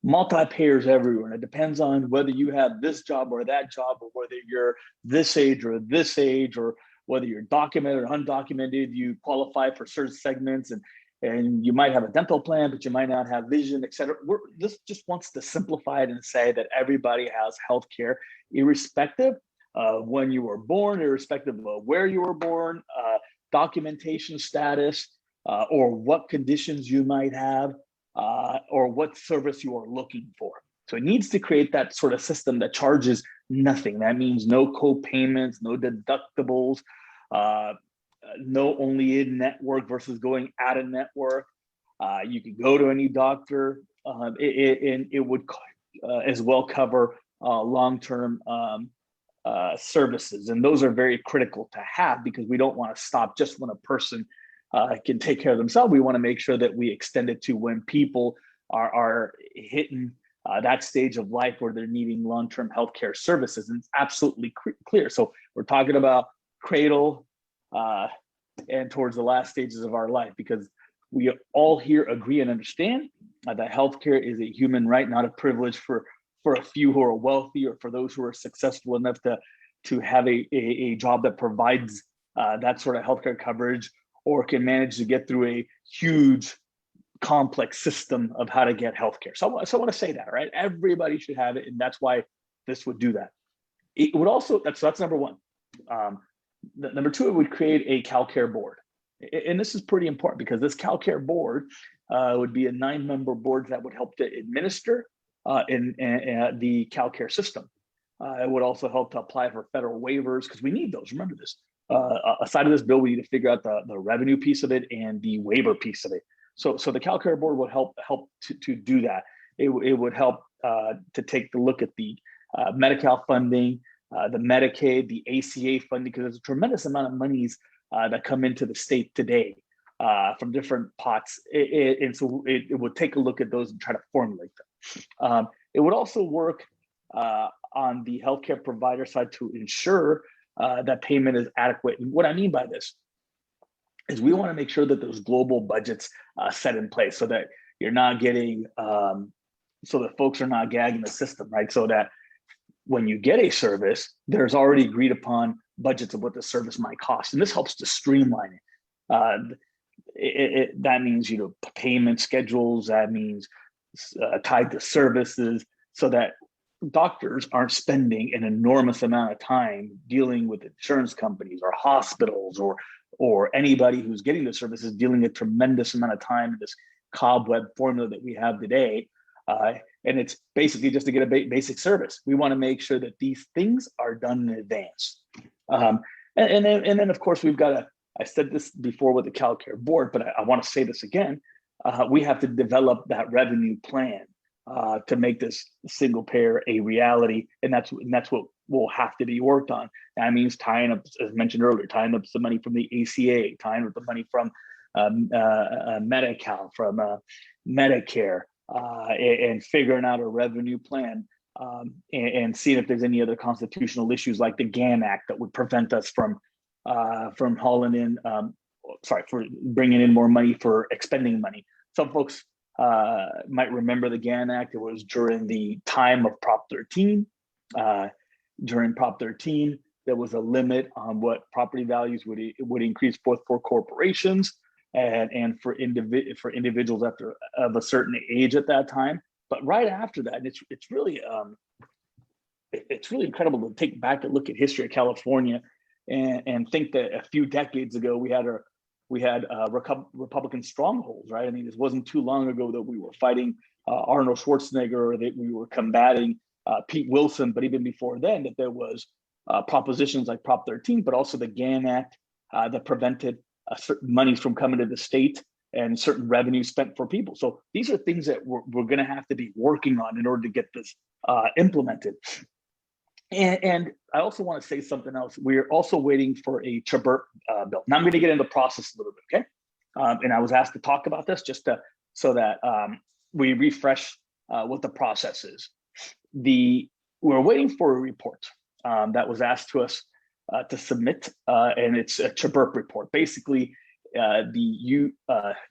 multi-payers everywhere, and it depends on whether you have this job or that job, or whether you're this age, or whether you're documented or undocumented. You qualify for certain segments, and you might have a dental plan, but you might not have vision, et cetera. This just wants to simplify it and say that everybody has healthcare, irrespective of when you were born, irrespective of where you were born, documentation status, or what conditions you might have, or what service you are looking for. So it needs to create that sort of system that charges nothing. That means no co-payments, no deductibles, no only in network versus going out of network. You can go to any doctor, and it would as well cover long-term services. And those are very critical to have, because we don't want to stop just when a person can take care of themselves. We want to make sure that we extend it to when people are hitting that stage of life where they're needing long-term healthcare services. And it's absolutely clear. So we're talking about cradle and towards the last stages of our life, because we all here agree and understand that healthcare is a human right, not a privilege for a few who are wealthy, or for those who are successful enough to have a job that provides that sort of healthcare coverage, or can manage to get through a huge complex system of how to get healthcare. So I want to say that, right? Everybody should have it, and that's why this would do that. It would also, that's number one. Number two, it would create a CalCare board. And this is pretty important because this CalCare board would be a 9-member board that would help to administer in the CalCare system. It would also help to apply for federal waivers because we need those. Remember this. Aside of this bill, we need to figure out the revenue piece of it and the waiver piece of it. So the CalCare board would help to do that. It would help to take a look at the Medi-Cal funding, the Medicaid, the ACA funding, because there's a tremendous amount of monies that come into the state today from different pots. And so it would take a look at those and try to formulate them. It would also work on the healthcare provider side to ensure that payment is adequate. And what I mean by this is we want to make sure that those global budgets set in place so that you're not getting, so that folks are not gagging the system, right? So that when you get a service, there's already agreed upon budgets of what the service might cost. And this helps to streamline it. That means, you know, payment schedules, that means tied to services, so that doctors aren't spending an enormous amount of time dealing with insurance companies or hospitals or anybody who's getting the services dealing a tremendous amount of time in this cobweb formula that we have today. And it's basically just to get a basic service. We want to make sure that these things are done in advance. And then of course we've got I said this before with the CalCare board, but I want to say this again. We have to develop that revenue plan to make this single payer a reality, and that's what will have to be worked on. That means tying up, as mentioned earlier, tying up some money from the ACA, tying up the money from Medi-Cal, from Medicare, and figuring out a revenue plan, and seeing if there's any other constitutional issues like the GAN Act that would prevent us from hauling in, for bringing in more money for expending money. Some folks might remember the GAN Act. It was during the time of Prop 13. During Prop 13, there was a limit on what property values would increase both for corporations and for individuals of a certain age at that time. But right after that, and it's really incredible to take back a look at history of California and think that a few decades ago we had Republican strongholds, right? I mean, it wasn't too long ago that we were fighting Arnold Schwarzenegger, or that we were combating Pete Wilson, but even before then, that there was propositions like Prop 13, but also the GAN Act that prevented certain monies from coming to the state and certain revenue spent for people. So these are things that we're going to have to be working on in order to get this implemented. And I also want to say something else. We're also waiting for a CHBRP bill. Now I'm going to get into the process a little bit, okay? And I was asked to talk about this just so that we refresh what the process is. We're waiting for a report that was asked to us to submit, and it's a CHBRP report. Basically, the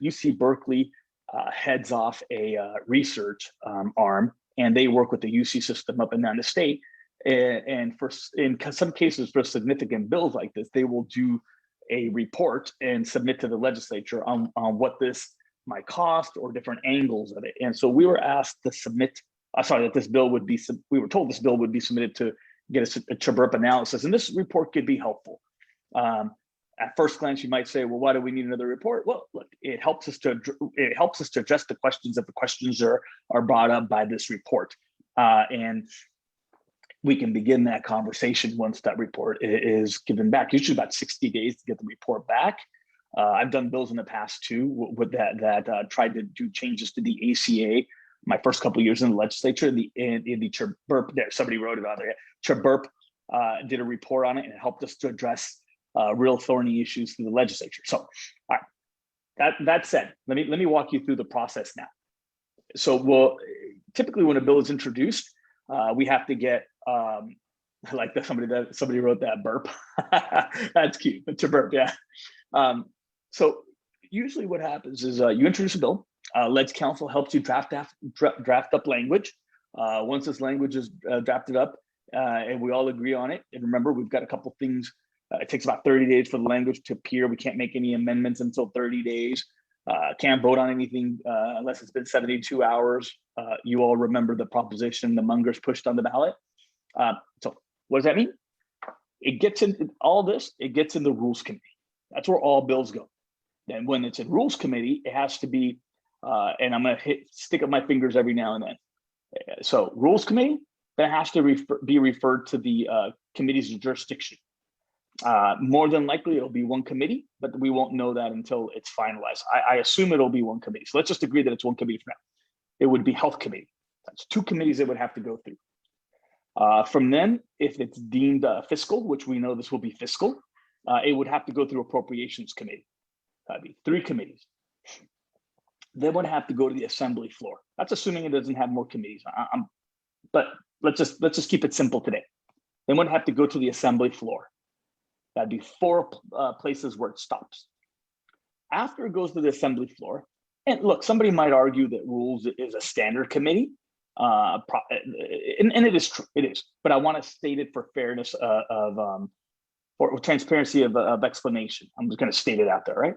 UC Berkeley heads off a research arm, and they work with the UC system up and down the state. And in some cases, for significant bills like this, they will do a report and submit to the legislature on what this might cost or different angles of it. And so we were asked to submit, that this bill would be, we were told this bill would be submitted to get a CHBRP analysis. And this report could be helpful. At first glance, you might say, well, why do we need another report? Well, look, it helps us to address the questions if the questions are brought up by this report. And we can begin that conversation once that report is given back. Usually about 60 days to get the report back. I've done bills in the past too with that tried to do changes to the ACA. My first couple of years in the legislature, in the CHBRP, there somebody wrote about it. CHBRP did a report on it, and it helped us to address real thorny issues through the legislature. So, all right. That said, let me walk you through the process now. So, typically when a bill is introduced, we have to get like somebody wrote that burp. That's cute. It's a burp, yeah. So usually what happens is you introduce a bill. Legs Council helps you draft up language. Once this language is drafted up and we all agree on it, and remember, we've got a couple things. It takes about 30 days for the language to appear. We can't make any amendments until 30 days. Can't vote on anything unless it's been 72 hours. You all remember the proposition the Mungers pushed on the ballot. So what does that mean? It gets in all this, it gets in the Rules Committee. That's where all bills go. Then when it's in Rules Committee, it has to be, and I'm gonna stick up my fingers every now and then. So Rules Committee, that has to be referred to the committee's jurisdiction. More than likely it'll be one committee, but we won't know that until it's finalized. I assume it'll be one committee. So let's just agree that it's one committee for now. It would be Health Committee. That's two committees that would have to go through. From then, if it's deemed fiscal, which we know this will be fiscal, it would have to go through Appropriations Committee. That'd be three committees. Then would have to go to the Assembly floor. That's assuming it doesn't have more committees. But let's just keep it simple today. Then would have to go to the Assembly floor. That'd be four places where it stops. After it goes to the Assembly floor, and look, somebody might argue that Rules is a standard committee, and it is true, it is. But I want to state it for fairness for transparency of explanation. I'm just going to state it out there, right?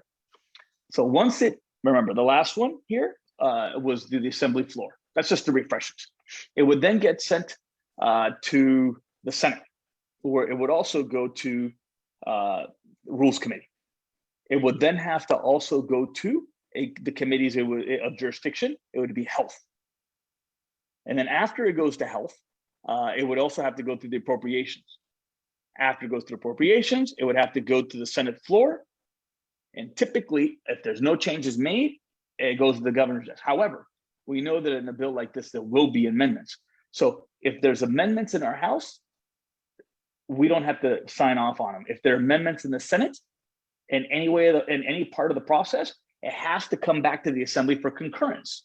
So once it, remember the last one here was the Assembly floor. That's just the refreshers. It would then get sent to the Senate, where it would also go to Rules Committee. It would then have to also go to the committees of jurisdiction. It would be Health. And then after it goes to Health, it would also have to go through the Appropriations. After it goes through Appropriations, it would have to go to the Senate floor. And typically, if there's no changes made, it goes to the governor's desk. However, we know that in a bill like this, there will be amendments. So if there's amendments in our House, we don't have to sign off on them. If there are amendments in the Senate, in any way, in any part of the process, it has to come back to the Assembly for concurrence.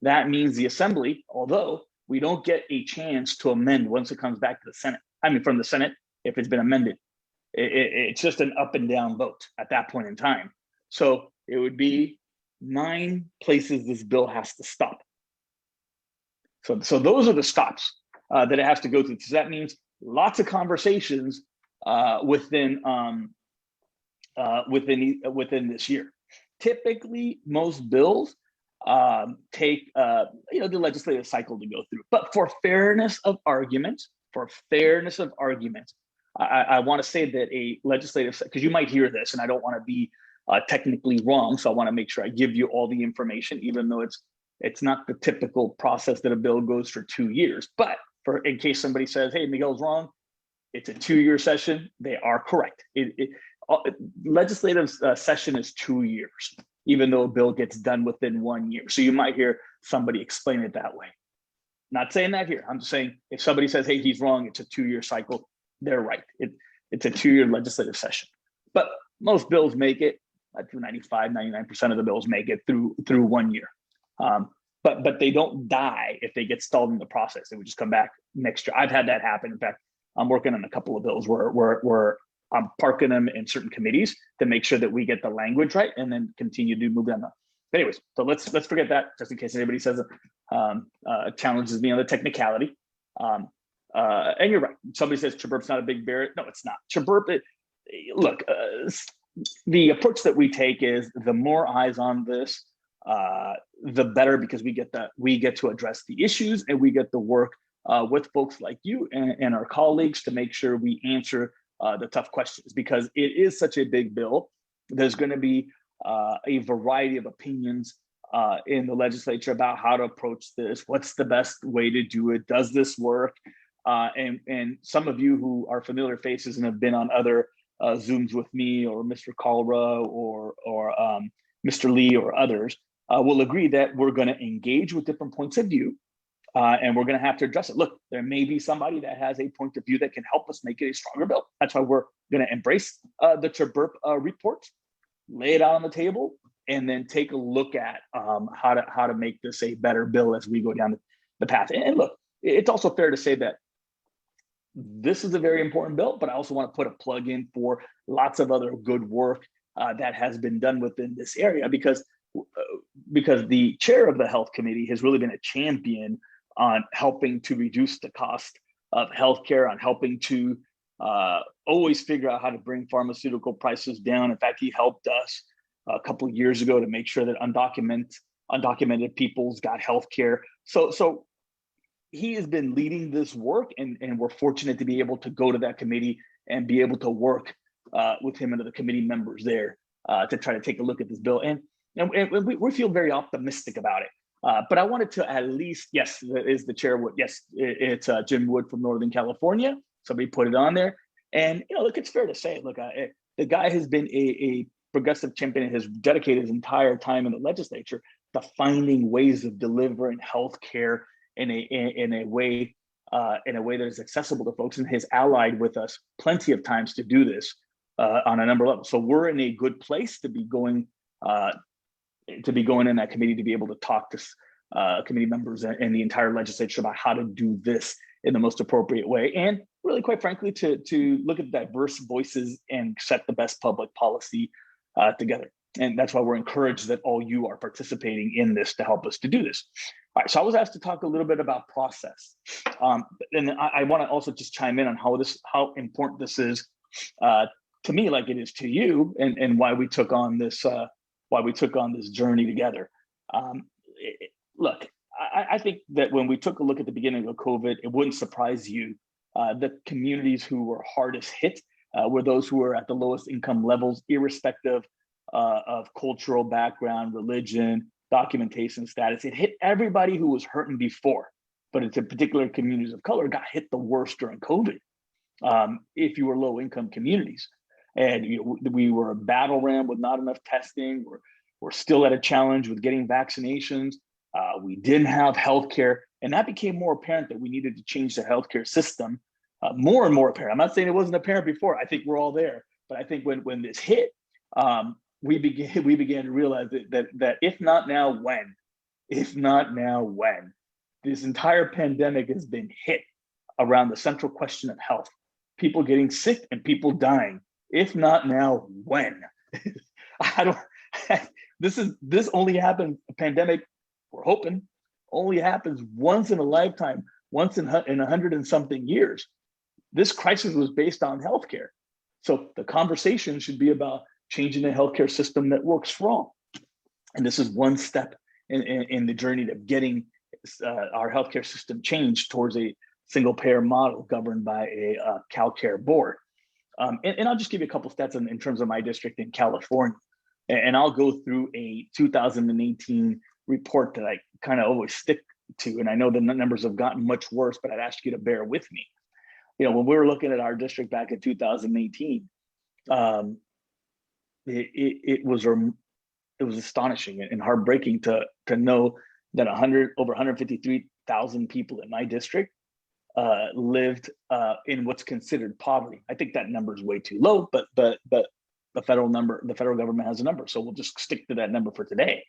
That means the Assembly, although we don't get a chance to amend once it comes back to the Senate, I mean, from the Senate, if it's been amended, it's just an up and down vote at that point in time. So it would be 9 places this bill has to stop. So those are the stops that it has to go through. So that means lots of conversations within this year. Typically, most bills take the legislative cycle to go through. But for fairness of argument, I want to say that a legislative, because you might hear this, and I don't want to be technically wrong, so I want to make sure I give you all the information, even though it's not the typical process that a bill goes for 2 years. But in case somebody says, "Hey, Miguel's wrong," it's a 2-year session. They are correct. Legislative session is 2 years, even though a bill gets done within 1 year. So you might hear somebody explain it that way. Not saying that here. I'm just saying if somebody says, "Hey, he's wrong," it's a 2-year cycle. They're right. It's a 2-year legislative session. But most bills make it, 99% of the bills make it through 1 year. But they don't die if they get stalled in the process. They would just come back next year. I've had that happen. In fact, I'm working on a couple of bills where I'm parking them in certain committees to make sure that we get the language right and then continue to move them up. Anyways, so let's forget that, just in case anybody says challenges me on the technicality. And you're right. Somebody says Chburp's not a big bear. No, it's not. Chburp, look, the approach that we take is the more eyes on this, the better, because we get to address the issues, and we get to work with folks like you and our colleagues to make sure we answer the tough questions, because it is such a big bill. There's going to be a variety of opinions in the legislature about how to approach this. What's the best way to do it? Does this work? And some of you who are familiar faces and have been on other Zooms with me, or Mr. Kalra, or Mr. Lee, or others, will agree that we're going to engage with different points of view, and we're going to have to address it. Look, there may be somebody that has a point of view that can help us make it a stronger bill. That's why we're going to embrace the Chburp report, lay it out on the table, and then take a look at how to make this a better bill as we go down the path. And look, it's also fair to say that this is a very important bill, but I also want to put a plug in for lots of other good work that has been done within this area, because the chair of the Health Committee has really been a champion on helping to reduce the cost of healthcare, on helping to always figure out how to bring pharmaceutical prices down. In fact, he helped us a couple of years ago to make sure that undocumented people's got health care. So he has been leading this work, and we're fortunate to be able to go to that committee and be able to work with him and the committee members there to try to take a look at this bill. And we feel very optimistic about it. But I wanted to at least, yes, is the chair Wood. Yes, it's Jim Wood from Northern California. Somebody put it on there. And, look, it's fair to say, look, the guy has been a progressive champion and has dedicated his entire time in the legislature to finding ways of delivering healthcare in a way that is accessible to folks, and has allied with us plenty of times to do this on a number of levels. So we're in a good place to be going in that committee, to be able to talk to committee members and the entire legislature about how to do this in the most appropriate way, and really, quite frankly, to look at diverse voices and set the best public policy together. And that's why we're encouraged that all you are participating in this to help us to do this. All right, so I was asked to talk a little bit about process. And I want to also just chime in on how important this is to me, like it is to you, and why we took on this journey together. Look, I think that when we took a look at the beginning of COVID, it wouldn't surprise you. The communities who were hardest hit were those who were at the lowest income levels, irrespective of cultural background, religion, documentation status. It hit everybody who was hurting before, but it's in particular communities of color got hit the worst during COVID. If you were low income communities, and we were a battle ram with not enough testing, we're still at a challenge with getting vaccinations. We didn't have healthcare, and that became more apparent that we needed to change the healthcare system. More and more apparent. I'm not saying it wasn't apparent before. I think we're all there, but I think when this hit, we began to realize that if not now, when? If not now, when? This entire pandemic has been hit around the central question of health. People getting sick and people dying. If not now, when? This only happens, a pandemic, we're hoping, only happens once in a lifetime, once in 100 and something years. This crisis was based on healthcare. So the conversation should be about changing a healthcare system that works for all. And this is one step in the journey of getting our healthcare system changed towards a single payer model governed by a CalCare board. And I'll just give you a couple stats in terms of my district in California. And I'll go through a 2018 report that I kind of always stick to. And I know the numbers have gotten much worse, but I'd ask you to bear with me. When we were looking at our district back in 2018, it was astonishing and heartbreaking to know that over 153,000 people in my district lived in what's considered poverty. I think that number is way too low, but the federal government has a number, so we'll just stick to that number for today.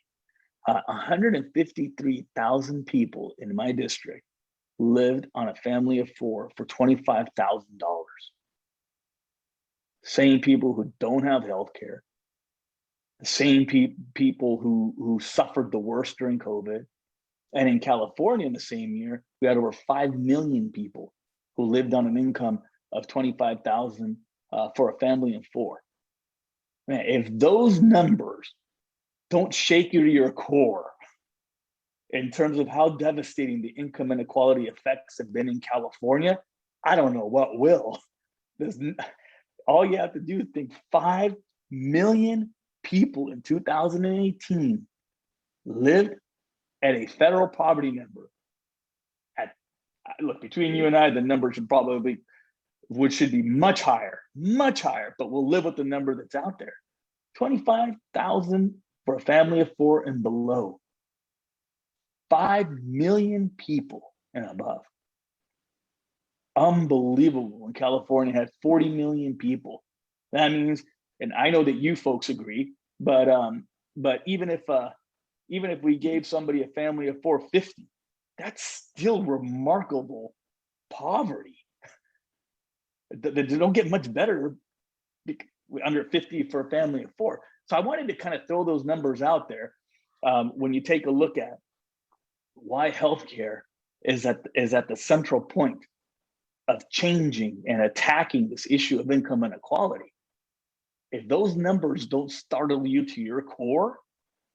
153,000 people in my district lived on a family of four for $25,000. Same people who don't have health care, the same people who suffered the worst during COVID. And in California in the same year, we had over 5 million people who lived on an income of $25,000 for a family of four. Man, if those numbers don't shake you to your core in terms of how devastating the income inequality effects have been in California, I don't know what will. All you have to do is think 5 million people in 2018 lived at a federal poverty number. Look, between you and I, the number should be much higher, but we'll live with the number that's out there. 25,000 for a family of four and below. 5 million people and above. Unbelievable. When California had 40 million people. That means, and I know that you folks agree, but even if we gave somebody a family of 450, that's still remarkable poverty. They don't get much better under 50 for a family of four. So I wanted to kind of throw those numbers out there when you take a look at why healthcare is at the central point of changing and attacking this issue of income inequality. if those numbers don't startle you to your core,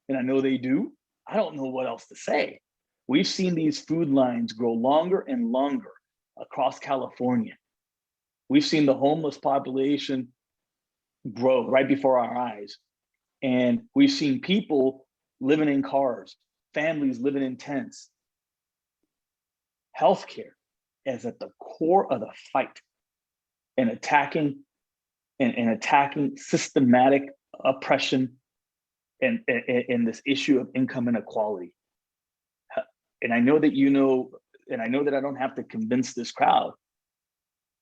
and I know they do, I don't know what else to say. We've seen these food lines grow longer and longer across California. We've seen the homeless population grow right before our eyes. And we've seen people living in cars, families living in tents. Healthcare is at the core of the fight and attacking systematic oppression and this issue of income inequality. And I know that you know, and I know that I don't have to convince this crowd,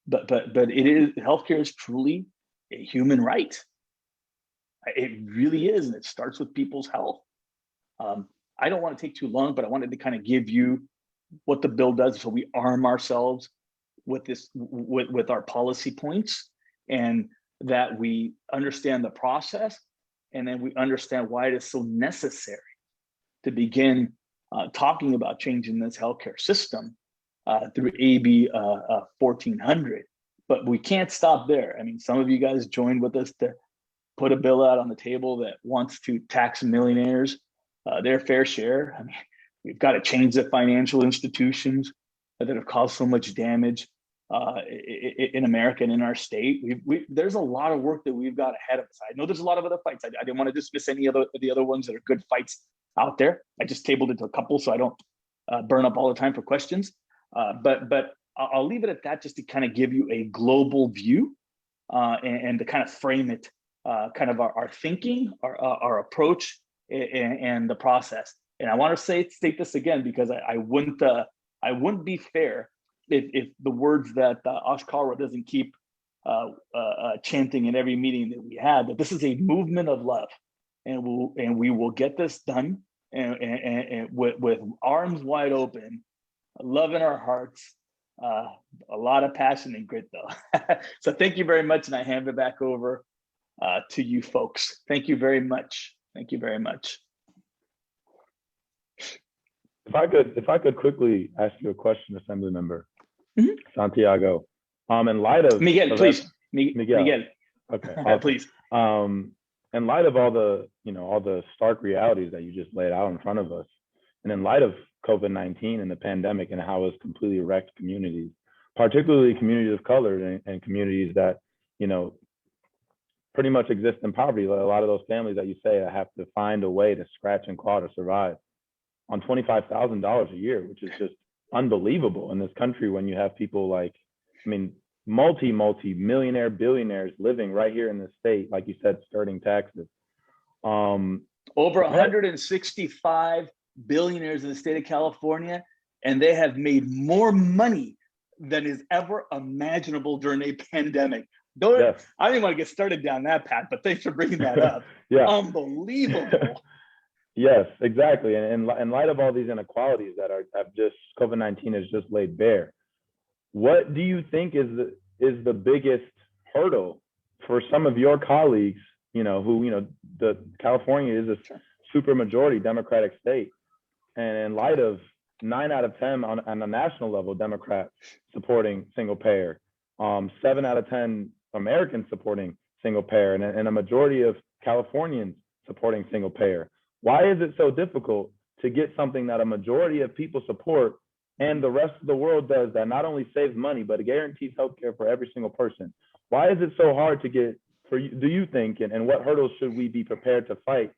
but it is, healthcare is truly a human right. It really is, and it starts with people's health. I don't want to take too long, but I wanted to kind of give you what the bill does, so we arm ourselves with this, with our policy points, and that we understand the process, and then we understand why it is so necessary to begin talking about changing this healthcare system through AB 1400. But we can't stop there. I mean, some of you guys joined with us to put a bill out on the table that wants to tax millionaires their fair share. I mean, we've got to change the financial institutions that have caused so much damage in America and in our state. There's a lot of work that we've got ahead of us. I know there's a lot of other fights. I didn't want to dismiss any of the other ones that are good fights out there. I just tabled it to a couple so I don't burn up all the time for questions. But I'll leave it at that, just to kind of give you a global view and to kind of frame it, kind of our thinking, our approach, and the process. And I want to state this again, because I wouldn't be fair if the words that Ashkara doesn't keep chanting in every meeting that we have, that this is a movement of love, and we will get this done, and with arms wide open, love in our hearts, a lot of passion and grit though. So thank you very much, and I hand it back over to you folks. Thank you very much. Thank you very much. If I could quickly ask you a question, Assemblymember Santiago. In light of Miguel, please. Miguel. Okay, awesome. Please. In light of all the stark realities that you just laid out in front of us, and in light of COVID-19 and the pandemic and how it's completely wrecked communities, particularly communities of color and communities that, pretty much exist in poverty. A lot of those families that you say have to find a way to scratch and claw to survive on $25,000 a year, which is just unbelievable in this country, when you have people like, multi-millionaire billionaires living right here in the state, like you said, skirting taxes. Over 165 billionaires in the state of California, and they have made more money than is ever imaginable during a pandemic. Yes. I didn't want to get started down that path, but thanks for bringing that up. Yeah. Unbelievable. Yes, exactly. And in light of all these inequalities that have just COVID-19 has just laid bare, what do you think is the biggest hurdle for some of your colleagues, the California is a super majority Democratic state, and in light of 9 out of 10 on a national level Democrats supporting single payer, 7 out of 10 Americans supporting single payer, and a majority of Californians supporting single payer. Why is it so difficult to get something that a majority of people support and the rest of the world does, that not only saves money, but it guarantees healthcare for every single person? Why is it so hard to get, do you think, and what hurdles should we be prepared to fight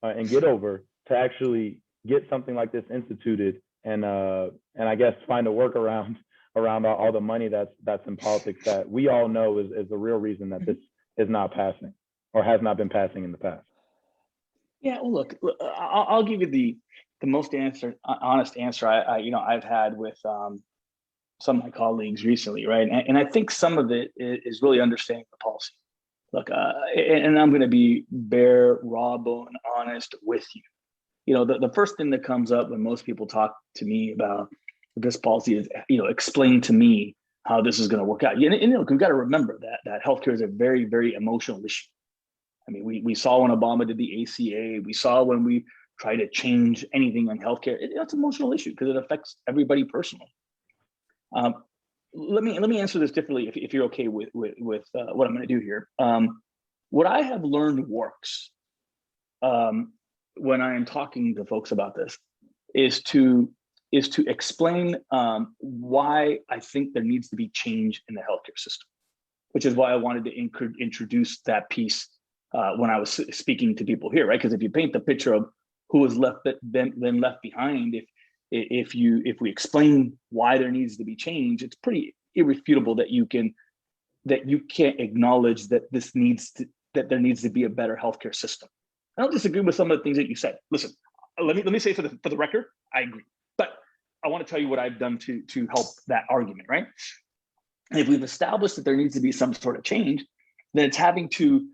and get over to actually get something like this instituted, and I guess find a workaround around all the money that's in politics that we all know is the real reason that this is not passing or has not been passing in the past? Yeah, well, look, I'll give you the most honest answer I've had with some of my colleagues recently, right? And I think some of it is really understanding the policy. Look, and I'm going to be bare, raw bone, honest with you. The first thing that comes up when most people talk to me about this policy is, explain to me how this is going to work out. And we've got to remember that healthcare is a very, very emotional issue. I mean, we saw when Obama did the ACA, we saw when we try to change anything on healthcare. It's an emotional issue because it affects everybody personally. Let me answer this differently if you're okay with what I'm going to do here. what I have learned works when I am talking to folks about this is to explain why I think there needs to be change in the healthcare system, which is why I wanted to introduce that piece when I was speaking to people here, right? Because if you paint the picture of who was been left behind, if we explain why there needs to be change, it's pretty irrefutable that you can't acknowledge that there needs to be a better healthcare system. I don't disagree with some of the things that you said. Listen, let me say for the record, I agree. But I want to tell you what I've done to help that argument, right? And if we've established that there needs to be some sort of change, then it's having to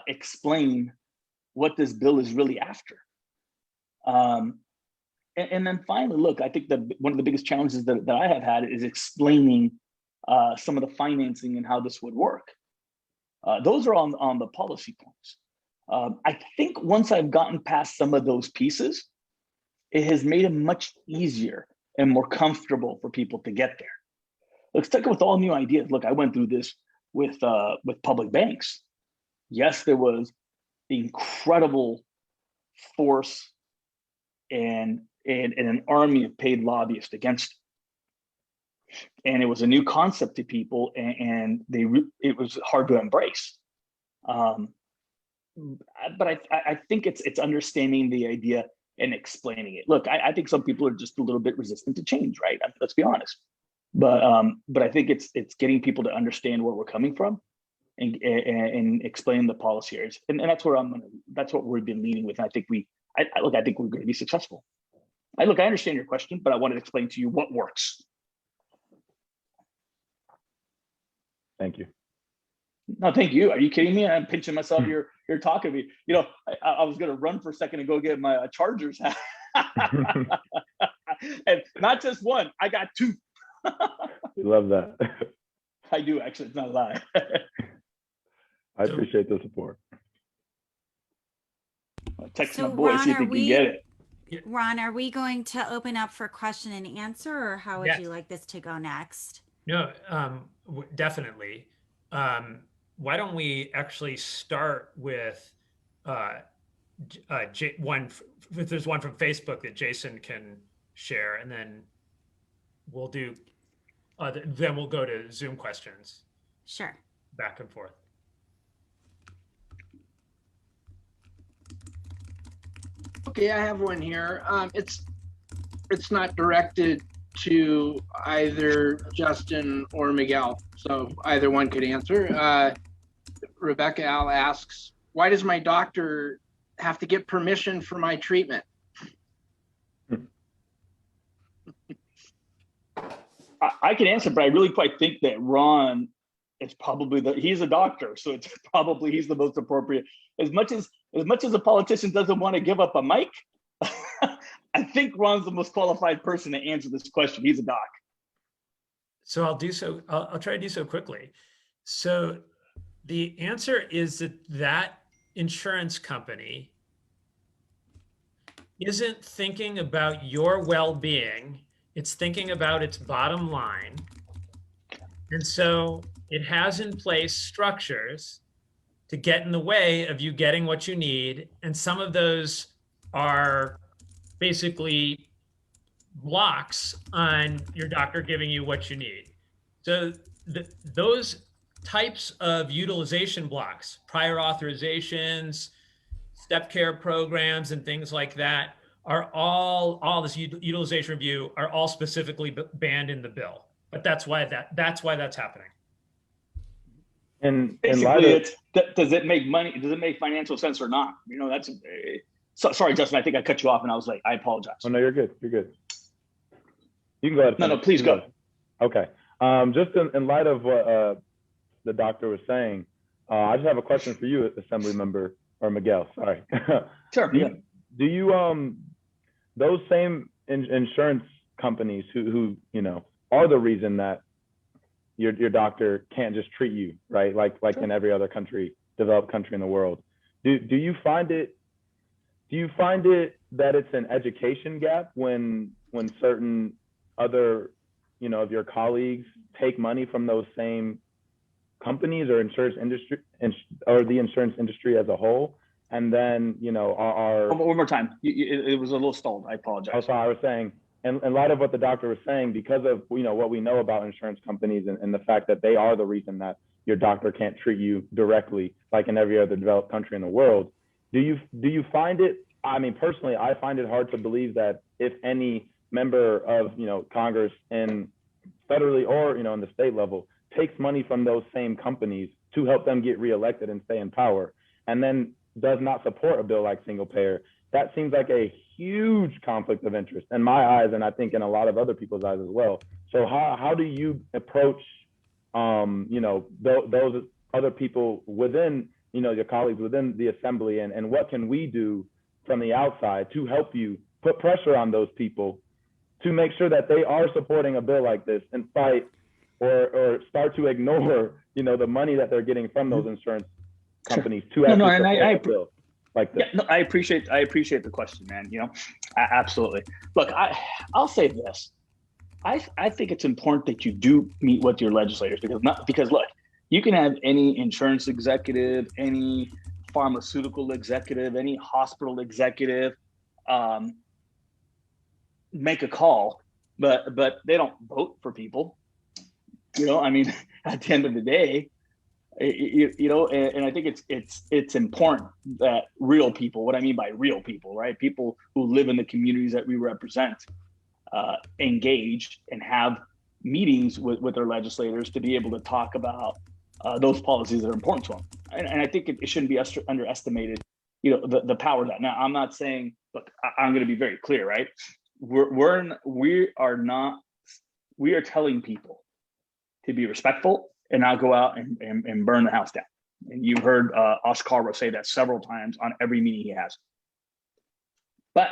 explain what this bill is really after. And then finally, look, I think that one of the biggest challenges that I have had is explaining some of the financing and how this would work. Those are on the policy points. I think once I've gotten past some of those pieces, it has made it much easier and more comfortable for people to get there. Let's take it with all new ideas. Look, I went through this with public banks. Yes, there was incredible force and an army of paid lobbyists against it. And it was a new concept to people, and it was hard to embrace. But I think it's understanding the idea and explaining it. Look, I think some people are just a little bit resistant to change, right? Let's be honest. But I think it's getting people to understand where we're coming from and explain the policy areas. And that's where that's what we've been leading with. And I think I think we're going to be successful. I understand your question, but I wanted to explain to you what works. Thank you. No, thank you. Are you kidding me? I'm pinching myself. You're talking to me. You know, I was going to run for a second and go get my Chargers hat. And not just one, I got two. Love that. I do, actually. It's not a lie. I appreciate the support. I'll text my boy, see if he can get it. Ron, are we going to open up for question and answer, or how would you like this to go next? No, definitely. Why don't we actually start with if there's one from Facebook that Jason can share, and then we'll do, then we'll go to Zoom questions. Sure. Back and forth. Okay, I have one here. It's not directed to either Justin or Miguel, so either one could answer. Rebecca Al asks, why does my doctor have to get permission for my treatment? I can answer, but I really quite think that Ron is probably he's a doctor, so it's probably he's the most appropriate. As much as a politician doesn't want to give up a mic, I think Ron's the most qualified person to answer this question. He's a doc. So I'll do so. I'll try to do so quickly. So the answer is that insurance company isn't thinking about your well-being. It's thinking about its bottom line. And so it has in place structures to get in the way of you getting what you need. And some of those are basically blocks on your doctor giving you what you need. So those types of utilization blocks, prior authorizations, step care programs, and things like that are all this utilization review are all specifically banned in the bill. But that's why that's happening. And basically, does it make money? Does it make financial sense or not? You know, that's sorry, Justin. I think I cut you off, and I was like, I apologize. Oh no, you're good. You're good. You can go ahead. No, please go. Okay. Just in light of what the doctor was saying, I just have a question for you, Assemblymember or Miguel. Sorry. Sure. Do you those same insurance companies who you know are the reason that your doctor can't just treat you, right? Like sure. In every other developed country in the world. Do you find it that it's an education gap when certain other, of your colleagues take money from those same companies or insurance industry or the insurance industry as a whole. And then, you know, our one more time. It was a little stalled. I apologize. Also, I was saying, and in light of what the doctor was saying, because of, you know, what we know about insurance companies and the fact that they are the reason that your doctor can't treat you directly, like in every other developed country in the world, do you find it, I mean, personally, I find it hard to believe that if any member of, you know, Congress and federally or, you know, in the state level takes money from those same companies to help them get reelected and stay in power, and then does not support a bill like single payer, that seems like a huge conflict of interest in my eyes, and I think in a lot of other people's eyes as well. So how do you approach, you know, those other people within, you know, your colleagues within the assembly, and what can we do from the outside to help you put pressure on those people to make sure that they are supporting a bill like this and fight or start to ignore, you know, the money that they're getting from those insurance companies to actually support a bill like this? Yeah, no, I appreciate the question, man. You know, absolutely. Look, I'll say this. I think it's important that you do meet with your legislators because look, you can have any insurance executive, any pharmaceutical executive, any hospital executive make a call, but they don't vote for people. You know, I mean, at the end of the day, you know, and I think it's important that real people, what I mean by real people, right? People who live in the communities that we represent, engage and have meetings with their legislators to be able to talk about those policies that are important to them. And I think it shouldn't be underestimated, you know, the power of that. Now, I'm not saying, look, I'm going to be very clear, right? We are telling people to be respectful and not go out and burn the house down. And you've heard Oscar say that several times on every meeting he has. But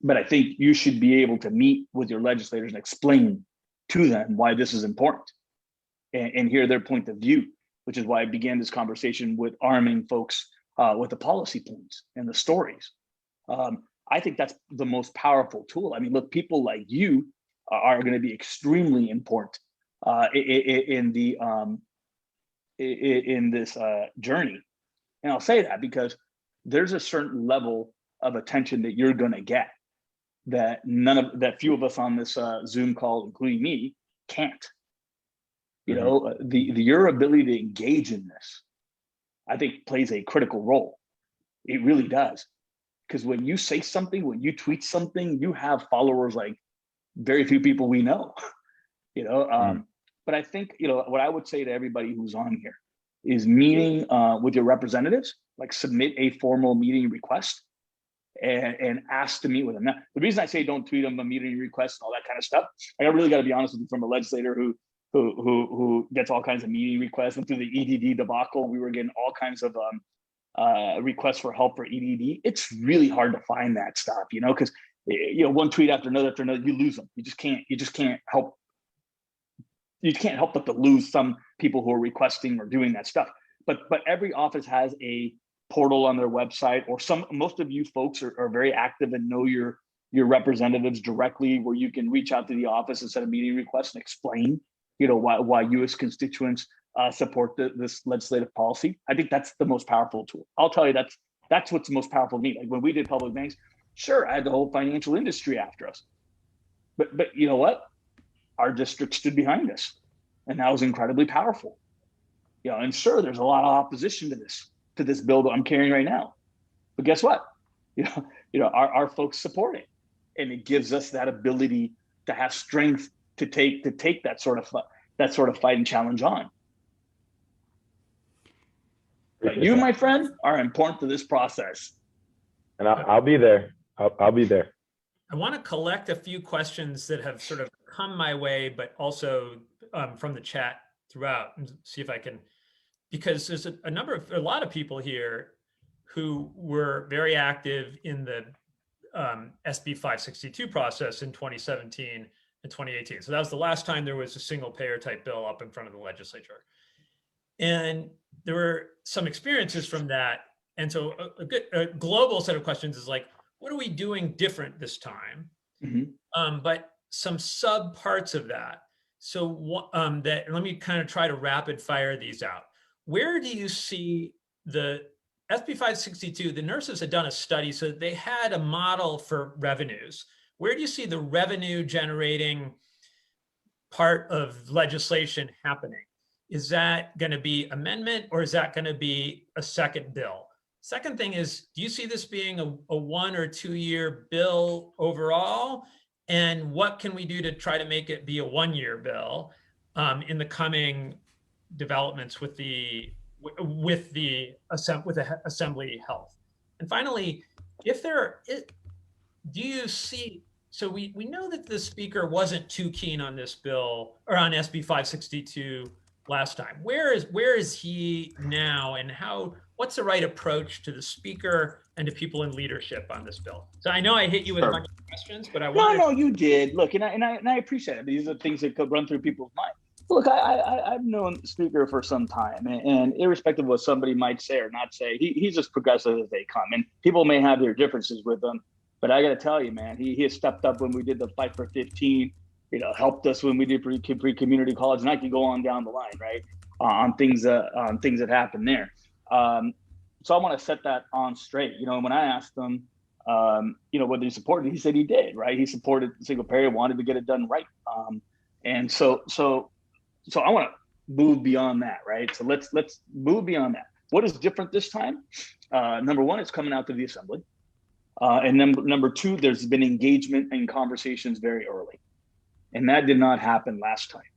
I think you should be able to meet with your legislators and explain to them why this is important and hear their point of view, which is why I began this conversation with arming folks with the policy points and the stories. I think that's the most powerful tool. I mean, look, people like you are going to be extremely important in this journey. And I'll say that because there's a certain level of attention that you're going to get that few of us on this Zoom call, including me, can't. You know, your ability to engage in this, I think, plays a critical role. It really does. Because when you say something, when you tweet something, you have followers like very few people we know. You know, but I think, you know, what I would say to everybody who's on here is meeting with your representatives, like submit a formal meeting request and ask to meet with them. Now, the reason I say don't tweet them a meeting request and all that kind of stuff, I really got to be honest with you, from a legislator who gets all kinds of meeting requests, and through the EDD debacle, we were getting all kinds of requests for help for EDD. It's really hard to find that stuff, you know, because, you know, one tweet after another, you lose them. You just can't help. You can't help but to lose some people who are requesting or doing that stuff. But every office has a portal on their website, or most of you folks are very active and know your representatives directly, where you can reach out to the office and send a meeting request and explain, you know, why you as constituents support this legislative policy. I think that's the most powerful tool. I'll tell you, that's what's the most powerful to me. Like when we did public banks, sure, I had the whole financial industry after us, but you know what? Our district stood behind us, and that was incredibly powerful. You know, and sure, there's a lot of opposition to this bill that I'm carrying right now, but guess what? You know, our folks support it, and it gives us that ability to have strength to take that sort of fight and challenge on. But you, my friend, are important to this process. And I'll be there. I'll be there. I want to collect a few questions that have sort of come my way, but also from the chat throughout, and see if I can, because there's a lot of people here who were very active in the SB 562 process in 2017 and 2018. So that was the last time there was a single payer type bill up in front of the legislature. And there were some experiences from that. And so a global set of questions is like, what are we doing different this time? But some sub parts of that. So that, let me kind of try to rapid fire these out. Where do you see the SB 562? The nurses had done a study, so they had a model for revenues. Where do you see the revenue generating part of legislation happening? Is that going to be amendment, or is that going to be a second bill? Second thing is, do you see this being a 1 or 2 year bill overall? And what can we do to try to make it be a 1 year bill in the coming developments with the Assembly Health? And finally, do you see, so we know that the speaker wasn't too keen on this bill, or on SB 562 last time. Where is he now, and what's the right approach to the speaker and to people in leadership on this bill? So I know I hit you with a bunch of questions, but I wanted. No, you did. Look, and I appreciate it. These are things that could run through people's minds. Look, I've known the speaker for some time, and irrespective of what somebody might say or not say, he's as progressive as they come. And people may have their differences with him, but I got to tell you, man, he has stepped up when we did the Fight for 15. Helped us when we did pre-community college, and I could go on down the line, right? On things that happened there. So I want to set that on straight. When I asked him, whether he supported it, he said he did, right? He supported single payer, wanted to get it done right. And so I want to move beyond that, right? So let's move beyond that. What is different this time? Number one, it's coming out to the assembly. And number two, there's been engagement and conversations very early. And that did not happen last time.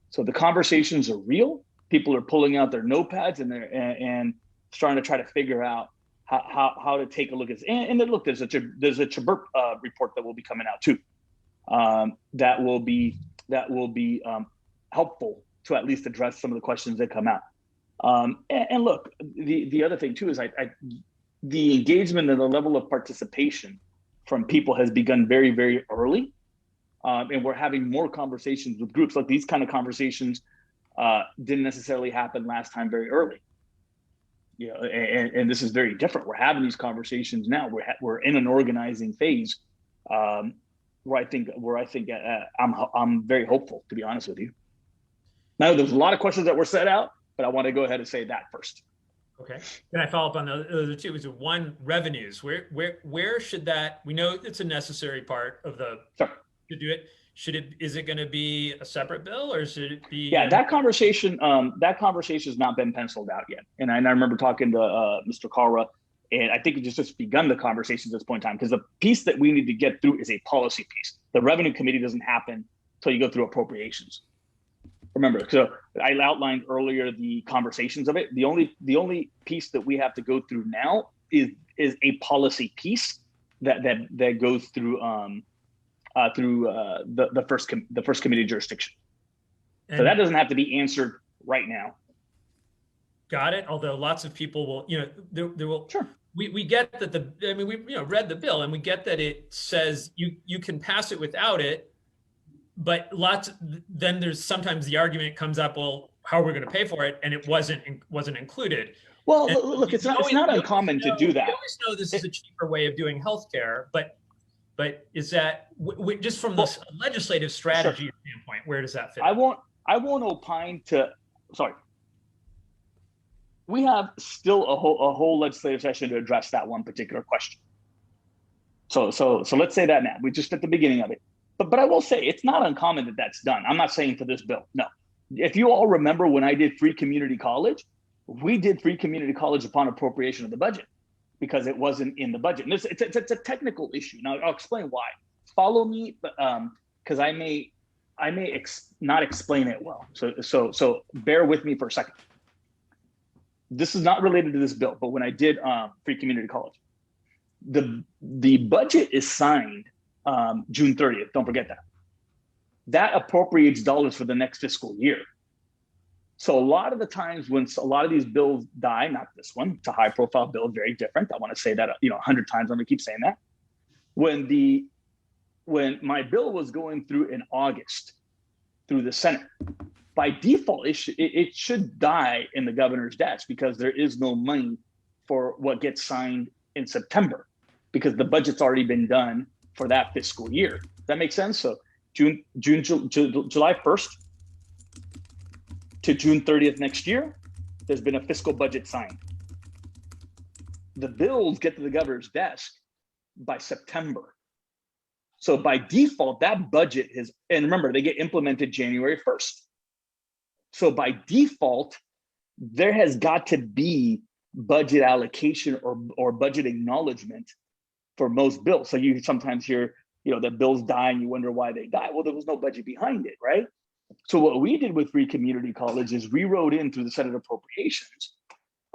So the conversations are real. People are pulling out their notepads and trying to try to figure out how to take a look at this. And then look, there's a Chabert report that will be coming out too. That will be helpful to at least address some of the questions that come out. And look, the other thing too is the engagement and the level of participation from people has begun very, very early. And we're having more conversations with groups. Like these kind of conversations didn't necessarily happen last time very early. And this is very different. We're having these conversations now. We're in an organizing phase where I think I'm very hopeful, to be honest with you. Now, there's a lot of questions that were set out, but I want to go ahead and say that first. Okay. Can I follow up on those two? Is it one, revenues? Where should that? We know it's a necessary part of the. Sure. To do it. Is it going to be a separate bill, or should it be? Yeah, that conversation has not been penciled out yet. And I remember talking to Mr. Carra, and I think it just begun the conversation at this point in time, because the piece that we need to get through is a policy piece. The revenue committee doesn't happen until you go through appropriations. Remember, so I outlined earlier the conversations of it. The only piece that we have to go through now is a policy piece that goes through the first committee jurisdiction. And so that doesn't have to be answered right now. Got it. Although lots of people will, there will. Sure. We get that we read the bill, and we get that it says you can pass it without it, but then there's sometimes the argument comes up, well, how are we going to pay for it? And it wasn't included. Well, look, it's not uncommon to do that. We always know this is a cheaper way of doing healthcare, but is that just from the legislative strategy standpoint, where does that fit? I won't opine to. Sorry, we have still a whole legislative session to address that one particular question. So let's say that now. We're just at the beginning of it. But I will say it's not uncommon that that's done. I'm not saying for this bill. No. If you all remember when I did free community college, we did free community college upon appropriation of the budget, because it wasn't in the budget. And it's a technical issue. Now I'll explain why. Follow me, because I may not explain it well. So bear with me for a second. This is not related to this bill, but when I did free community college, the budget is signed June 30th. Don't forget that. That appropriates dollars for the next fiscal year. So a lot of the times when a lot of these bills die, not this one, it's a high profile bill, very different. I want to say that 100 times. I'm gonna keep saying that. When my bill was going through in August through the Senate, by default, it should die in the governor's desk, because there is no money for what gets signed in September, because the budget's already been done for that fiscal year. Does that make sense? So July 1st to June 30th next year, there's been a fiscal budget signed. The bills get to the governor's desk by September. So by default, that budget is, and remember, they get implemented January 1st. So by default, there has got to be budget allocation or budget acknowledgement for most bills. So you sometimes hear, you know, that bills die and you wonder why they die. Well, there was no budget behind it, right? So what we did with Free Community College is we wrote in through the Senate Appropriations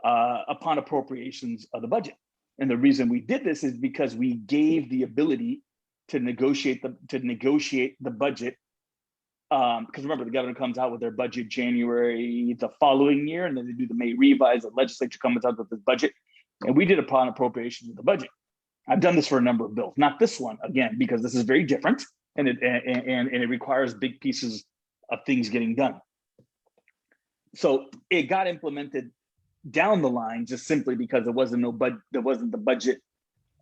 upon appropriations of the budget. And the reason we did this is because we gave the ability to negotiate the budget. Because remember, the governor comes out with their budget January the following year, and then they do the May revise. The legislature comes out with the budget, and we did upon appropriations of the budget. I've done this for a number of bills, not this one again, because this is very different, and it requires big pieces of things getting done. So it got implemented down the line just simply because there wasn't the budget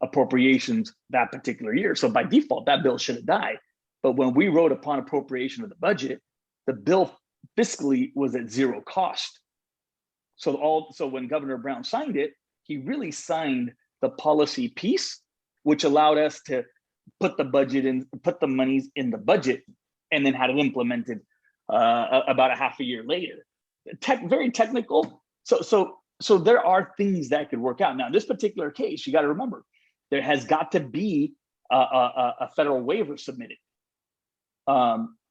appropriations that particular year. So by default, that bill should have died. But when we wrote upon appropriation of the budget, the bill fiscally was at zero cost. So when Governor Brown signed it, he really signed the policy piece, which allowed us to put the budget in, put the monies in the budget, and then had it implemented about a half a year later. Very technical. So there are things that could work out. Now, in this particular case, you got to remember, there has got to be a federal waiver submitted.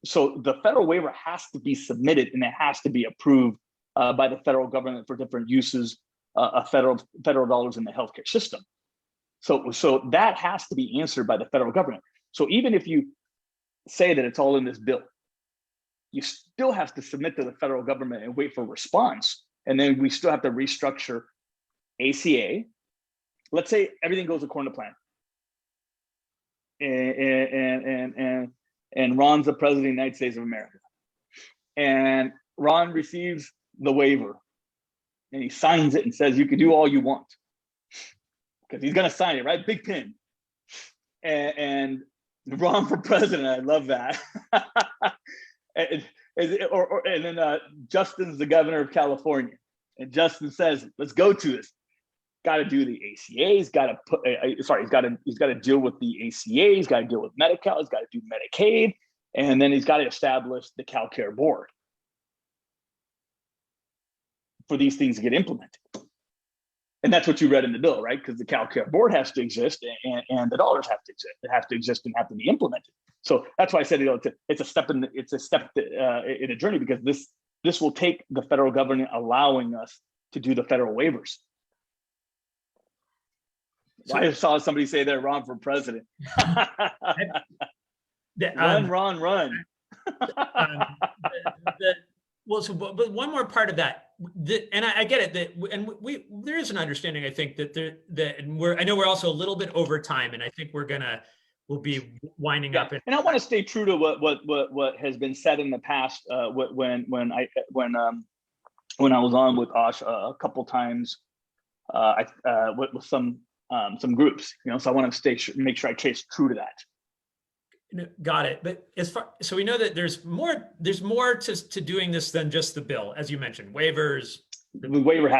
So the federal waiver has to be submitted, and it has to be approved by the federal government for different uses of federal dollars in the healthcare system. So that has to be answered by the federal government. So even if you say that it's all in this bill, you still have to submit to the federal government and wait for response. And then we still have to restructure ACA. Let's say everything goes according to plan. And Ron's the president of the United States of America. And Ron receives the waiver and he signs it and says, you can do all you want. Because he's gonna sign it, right? Big pin. And Ron for president, I love that. And then Justin's the governor of California. And Justin says, let's go to this. Got to do the ACA. He's got to put. He's got to deal with the ACA. He's got to deal with Medicare. He's got to do Medicaid, and then he's got to establish the CalCare board for these things to get implemented. And that's what you read in the bill, right? Because the CalCare board has to exist, and the dollars have to exist. It have to exist and have to be implemented. So that's why I said, you know, it's a step in a journey, because this will take the federal government allowing us to do the federal waivers. So I saw somebody say they're Ron for president. Run. But one more part of that, and I get it, there is an understanding, I think, I know we're also a little bit over time, and I think we'll be winding up. And I want to stay true to what has been said in the past. When I was on with Ash a couple times, with some groups, you know, so I want to make sure I stay true to that. Got it. But so we know that there's more to doing this than just the bill, as you mentioned, waivers. The waiver.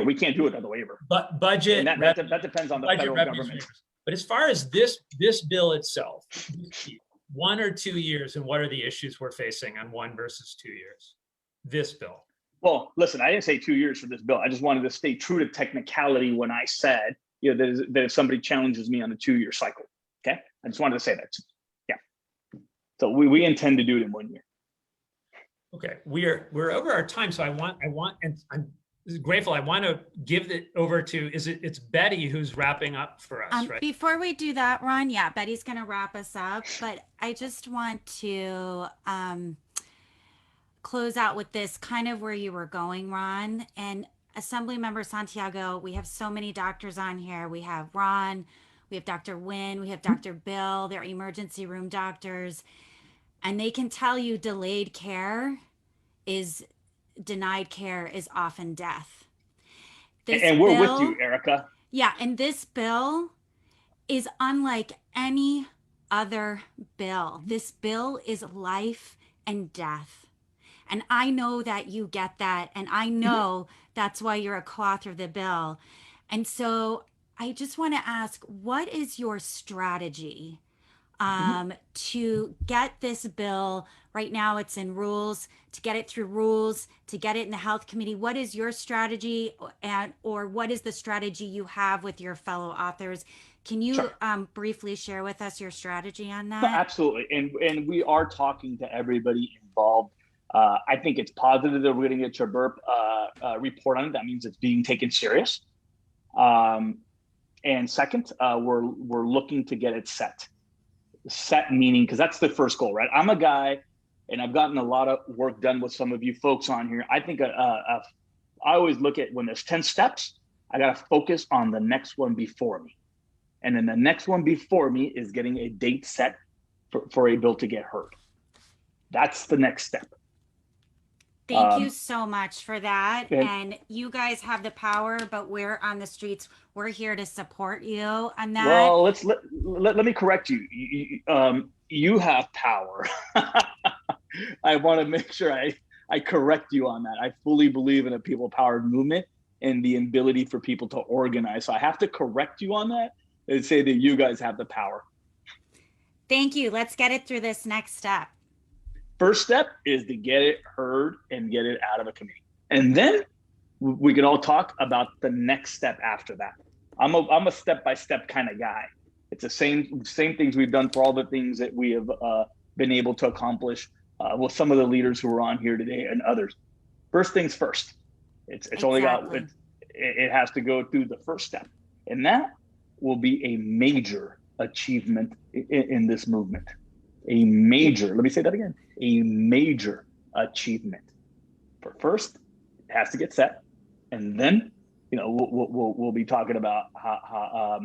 We can't do it on the waiver. But budget. And that depends on the federal government. But as far as this bill itself, 1 or 2 years, and what are the issues we're facing on 1 versus 2 years? This bill. Well, listen, I didn't say 2 years for this bill. I just wanted to stay true to technicality when I said, you know, that if somebody challenges me on a 2-year cycle, okay? I just wanted to say that. Yeah. So we intend to do it in 1 year. Okay, we're over our time, so I want, and I'm grateful. I want to give it over to, it's Betty who's wrapping up for us, right? Before we do that, Ron, yeah, Betty's going to wrap us up, but I just want to close out with this, kind of where you were going, Ron. And Assemblymember Santiago, we have so many doctors on here. We have Ron, we have Dr. Wynn, we have Dr. Bill, they're emergency room doctors, and they can tell you denied care is often death. And we're with you, Erica. Yeah, and this bill is unlike any other bill. This bill is life and death. And I know that you get that. And I know that's why you're a co-author of the bill. And so I just want to ask, what is your strategy to get this bill? Right now it's in rules, to get it through rules, to get it in the health committee. What is your strategy, or what is the strategy you have with your fellow authors? Can you Sure. Briefly share with us your strategy on No, that? absolutely. And we are talking to everybody involved. I think it's positive that we're going to get your burp report on it. That means it's being taken serious. And second, we're looking to get it set. Set meaning, because that's the first goal, right? I'm a guy, and I've gotten a lot of work done with some of you folks on here. I think I always look at when there's 10 steps, I got to focus on the next one before me. And then the next one before me is getting a date set for a bill to get heard. That's the next step. Thank you so much for that. And you guys have the power, but we're on the streets. We're here to support you on that. Well, let me correct you. You have power. I want to make sure I correct you on that. I fully believe in a people-powered movement and the ability for people to organize. So I have to correct you on that and say that you guys have the power. Thank you. Let's get it through this next step. First step is to get it heard and get it out of a committee. And then we can all talk about the next step after that. I'm a step-by-step kind of guy. It's the same things we've done for all the things that we have been able to accomplish with some of the leaders who are on here today and others. First things first. It's only got, it has to go through the first step. And that will be a major achievement in this movement. A major, let me say that again, a major achievement. But first, it has to get set. And then, we'll be talking about how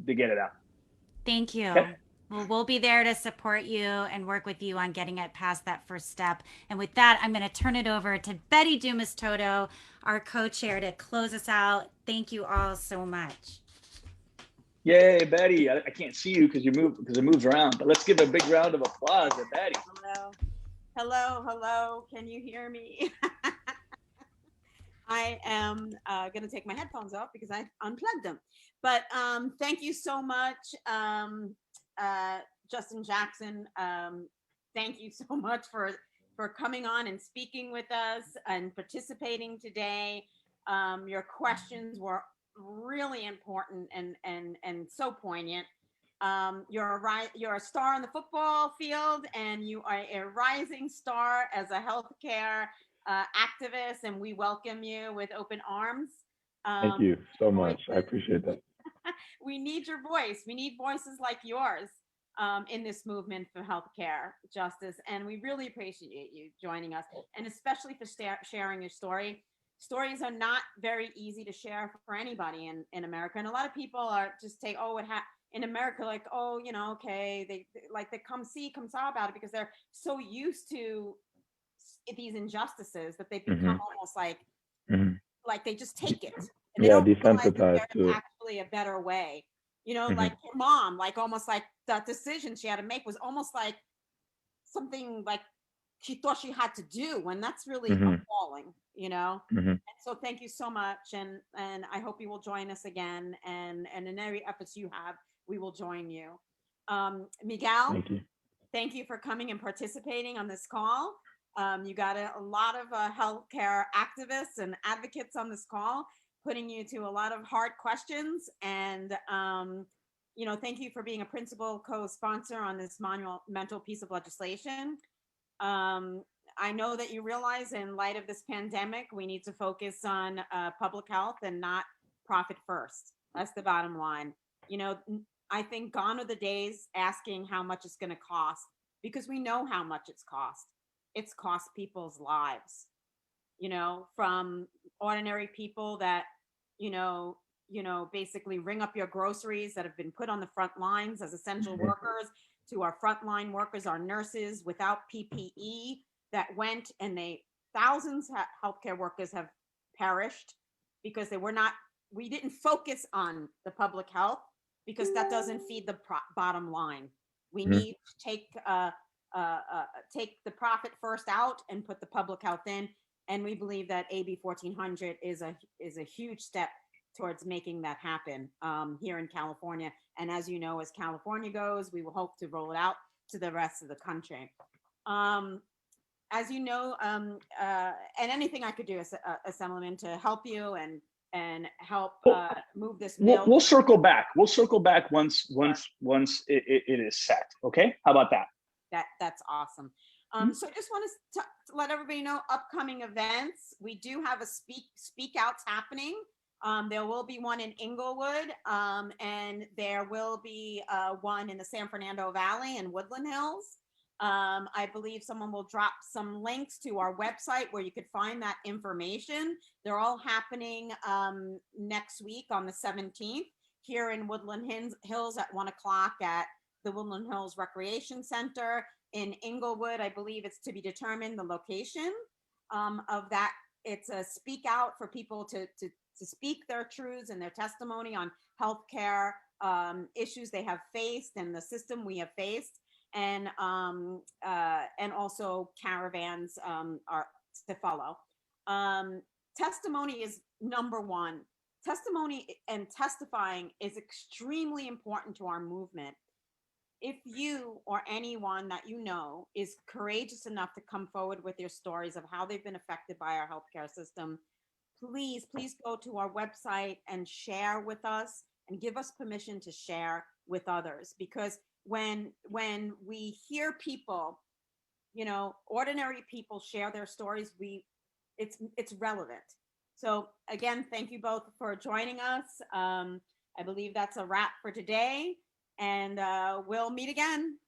to get it out. Thank you. Okay. Well, we'll be there to support you and work with you on getting it past that first step. And with that, I'm going to turn it over to Betty Dumas-Toto, our co-chair, to close us out. Thank you all so much. Yay, Betty. I can't see you because it moves around, but let's give a big round of applause to Betty. Hello. Can you hear me? I am going to take my headphones off because I unplugged them. But thank you so much, Justin Jackson. Thank you so much for coming on and speaking with us and participating today. Your questions were really important and so poignant. You're a star on the football field, and you are a rising star as a healthcare activist, and we welcome you with open arms. Thank you so much. I appreciate that. We need your voice. We need voices like yours in this movement for healthcare justice, and we really appreciate you joining us, and especially for sharing your story. Stories are not very easy to share for anybody in America, and a lot of people are just say, "Oh, in America, like, oh, okay." They come saw about it because they're so used to these injustices that they become almost like they just take it. And they don't desensitized realize to it. Actually a better way, like your mom, like almost like that decision she had to make was almost like something like she thought she had to do, when that's really appalling, And so thank you so much, and I hope you will join us again, and in every efforts you have, we will join you. Miguel, thank you for coming and participating on this call. You got a lot of healthcare activists and advocates on this call, putting you to a lot of hard questions, and thank you for being a principal co-sponsor on this monumental piece of legislation. I know that you realize, in light of this pandemic, we need to focus on public health and not profit first. That's the bottom line. I think gone are the days asking how much it's going to cost, because we know how much it's cost. It's cost people's lives, from ordinary people that, basically ring up your groceries that have been put on the front lines as essential workers, to our frontline workers, our nurses without PPE that went, and thousands of healthcare workers have perished because we didn't focus on the public health, because that doesn't feed the bottom line. We Mhm. need to take the profit first out and put the public health in. And we believe that AB 1400 is a huge step towards making that happen here in California. And as you know, as California goes, we will hope to roll it out to the rest of the country. As you know, and anything I could do as Assemblyman to help you and help move this bill. We'll circle back. We'll circle back once it is set. Okay, how about that? That's awesome. So just want to let everybody know upcoming events. We do have a speak outs happening. There will be one in Inglewood, and there will be one in the San Fernando Valley and Woodland Hills. I believe someone will drop some links to our website where you could find that information. They're all happening next week on the 17th here in Woodland Hills at 1 o'clock at the Woodland Hills Recreation Center. In Inglewood, I believe it's to be determined the location of that. It's a speak out for people to speak their truths and their testimony on healthcare issues they have faced and the system we have faced. And also caravans are to follow. Testimony is number one. Testimony and testifying is extremely important to our movement. If you or anyone that you know is courageous enough to come forward with your stories of how they've been affected by our healthcare system, please go to our website and share with us and give us permission to share with others. Because when we hear people, you know, ordinary people share their stories, it's relevant. So again, thank you both for joining us. I believe that's a wrap for today, and we'll meet again.